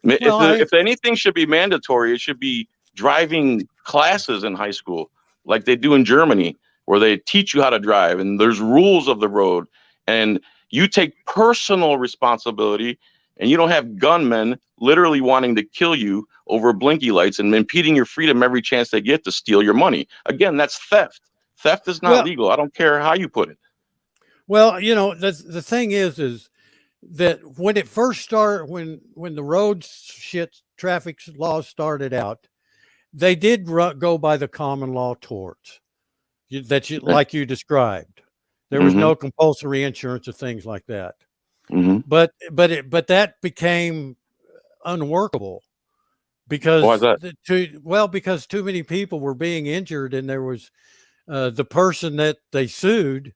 If anything should be mandatory, it should be driving classes in high school, like they do in Germany, where they teach you how to drive and there's rules of the road and you take personal responsibility, and you don't have gunmen literally wanting to kill you over blinky lights and impeding your freedom every chance they get to steal your money. Again, that's theft. Theft is not legal. I don't care how you put it. Well, the thing is that when it first started, when the road traffic laws started out, they did go by the common law torts like you described. There was no compulsory insurance or things like that. But that became unworkable because why is that? Because too many people were being injured, and there was the person that they sued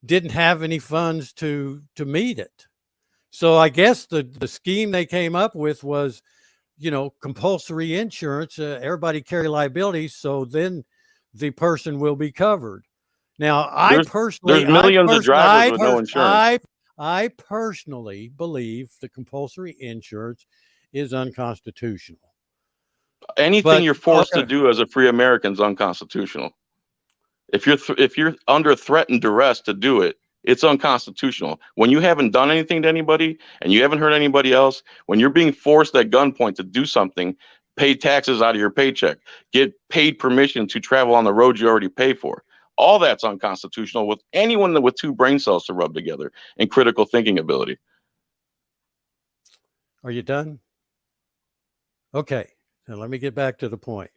didn't have any funds to meet it. So I guess the scheme they came up with was, compulsory insurance. Everybody carry liability, so then the person will be covered. Now, there's millions of drivers with no insurance. I personally believe the compulsory insurance is unconstitutional. Anything you're forced to do as a free American is unconstitutional. If you're under threat and duress to do it, it's unconstitutional. When you haven't done anything to anybody and you haven't hurt anybody else, when you're being forced at gunpoint to do something, pay taxes out of your paycheck, get paid permission to travel on the road you already pay for, all that's unconstitutional with anyone with two brain cells to rub together and critical thinking ability. Are you done? Okay, now let me get back to the point.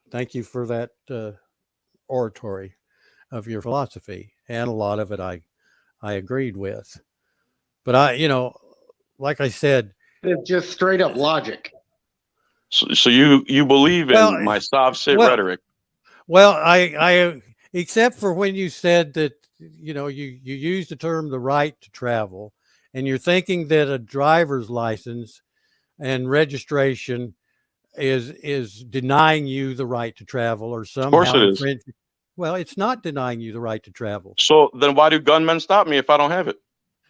Thank you for that oratory of your philosophy, and a lot of it I agreed with. But like I said, it's just straight up logic. So you believe in my soft sit rhetoric? Well, I except for when you said that you use the term the right to travel, and you're thinking that a driver's license and registration is denying you the right to travel or somehow. Of course it is. Well, it's not denying you the right to travel. So then why do gunmen stop me if I don't have it?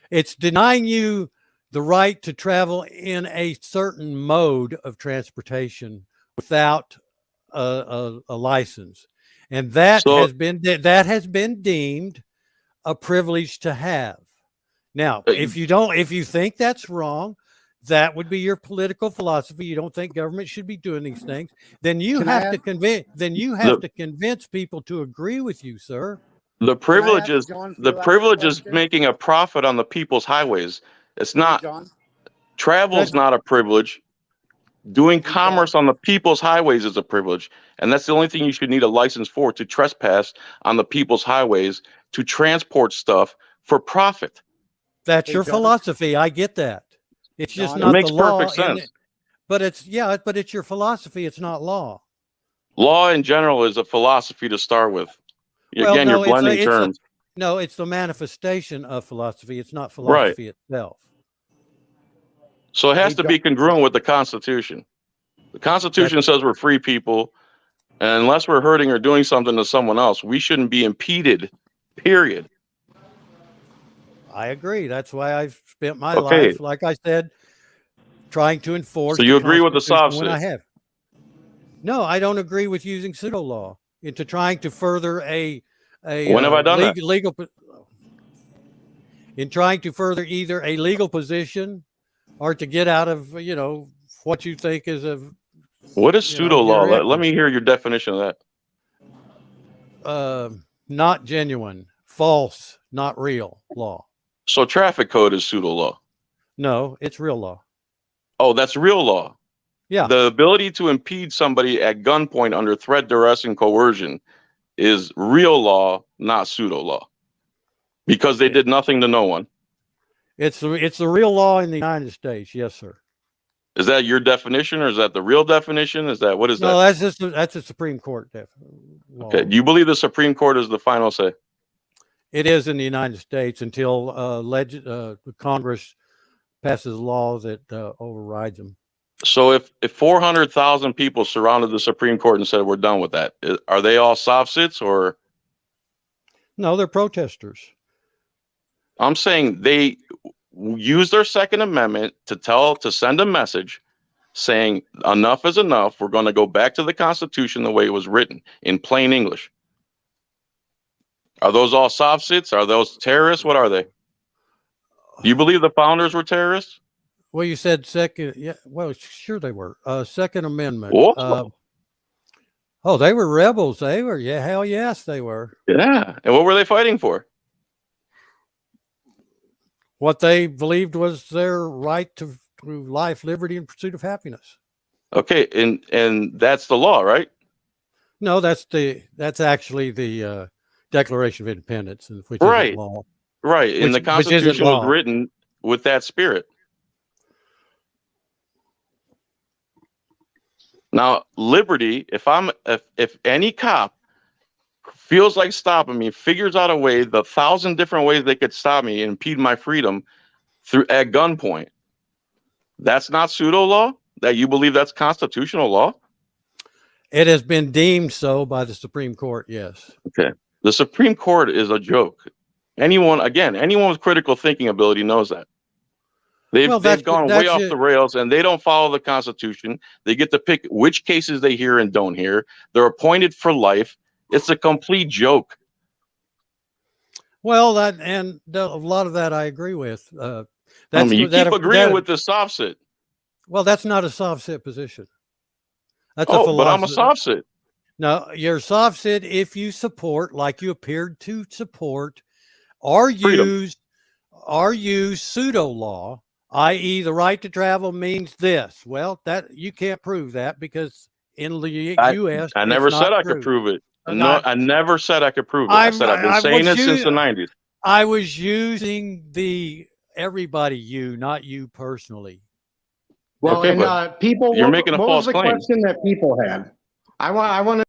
It's denying you the right to travel in a certain mode of transportation without a license. And that has been deemed a privilege to have. Now, if you think that's wrong, that would be your political philosophy. You don't think government should be doing these things. Then you have to convince people to agree with you, sir. The privilege is making a profit on the people's highways. It's not. Travel's not a privilege. Doing commerce on the people's highways is a privilege, and that's the only thing you should need a license for, to trespass on the people's highways, to transport stuff for profit. That's your philosophy. I get that. It's just not the law. It makes perfect sense. But it's your philosophy. It's not law. Law in general is a philosophy to start with. Again, you're blending terms. No, it's the manifestation of philosophy. It's not philosophy itself. So it has to be congruent with the Constitution. The Constitution says we're free people, and unless we're hurting or doing something to someone else, we shouldn't be impeded, period. I agree. That's why I've spent my Okay, life, like I said, trying to enforce so the you agree with the Constitution soft when I sits? have. No, I don't agree with using pseudo law into trying to further a When have I done that? legal in trying to further either a legal position or to get out of what you think is a What is pseudo law? your Let equity. me hear your definition of that. Not genuine, false, not real law. So traffic code is pseudo law. No, it's real law. Oh, that's real law. Yeah. The ability to impede somebody at gunpoint under threat, duress, and coercion is real law, not pseudo law, because they did nothing to no one. It's the real law in the United States. Yes, sir. Is that your definition, or is that the real definition? Is that what is No, that? that's a Supreme Court law. Okay. Do you believe the Supreme Court is the final say? It is in the United States until Congress passes a law that overrides them. So if 400,000 people surrounded the Supreme Court and said we're done with that, are they all soft sits or? No, they're protesters. I'm saying they use their Second Amendment to send a message saying enough is enough. We're going to go back to the Constitution the way it was written in plain English. Are those all soft sits? Are those terrorists? What are they? Do you believe the founders were terrorists? Well, you said second. Yeah. Well, sure they were. Second Amendment. Oh, they were rebels. They were. Yeah. Hell yes, they were. Yeah. And what were they fighting for? What they believed was their right to life, liberty, and pursuit of happiness. Okay, and that's the law, right? No, that's actually the Declaration of Independence, which right. isn't law. Right, and the Constitution was written with that spirit. Now, liberty, if any cop feels like stopping me, figures out a way, the 1,000 different ways they could stop me and impede my freedom at gunpoint, that's not pseudo law? That you believe that's constitutional law? It has been deemed so by the Supreme Court, yes. Okay. The Supreme Court is a joke. Anyone with critical thinking ability knows that. They've gone way off the rails, and they don't follow the Constitution. They get to pick which cases they hear and don't hear. They're appointed for life. It's a complete joke. Well, a lot of that I agree with. You keep agreeing with the soft sit. Well, that's not a soft sit position. That's a philosophy. But I'm a soft sit. No, you're a soft sit if you support, like you appeared to support, or use pseudo law, i.e., the right to travel means this. Well, that you can't prove that because in the U.S. I never said I could prove it. No, I never said I could prove it. I said I've been saying it since the 90s. I was using everybody, not you personally. Well, okay, and people, you're making a false claim. What was the question that people had? I want to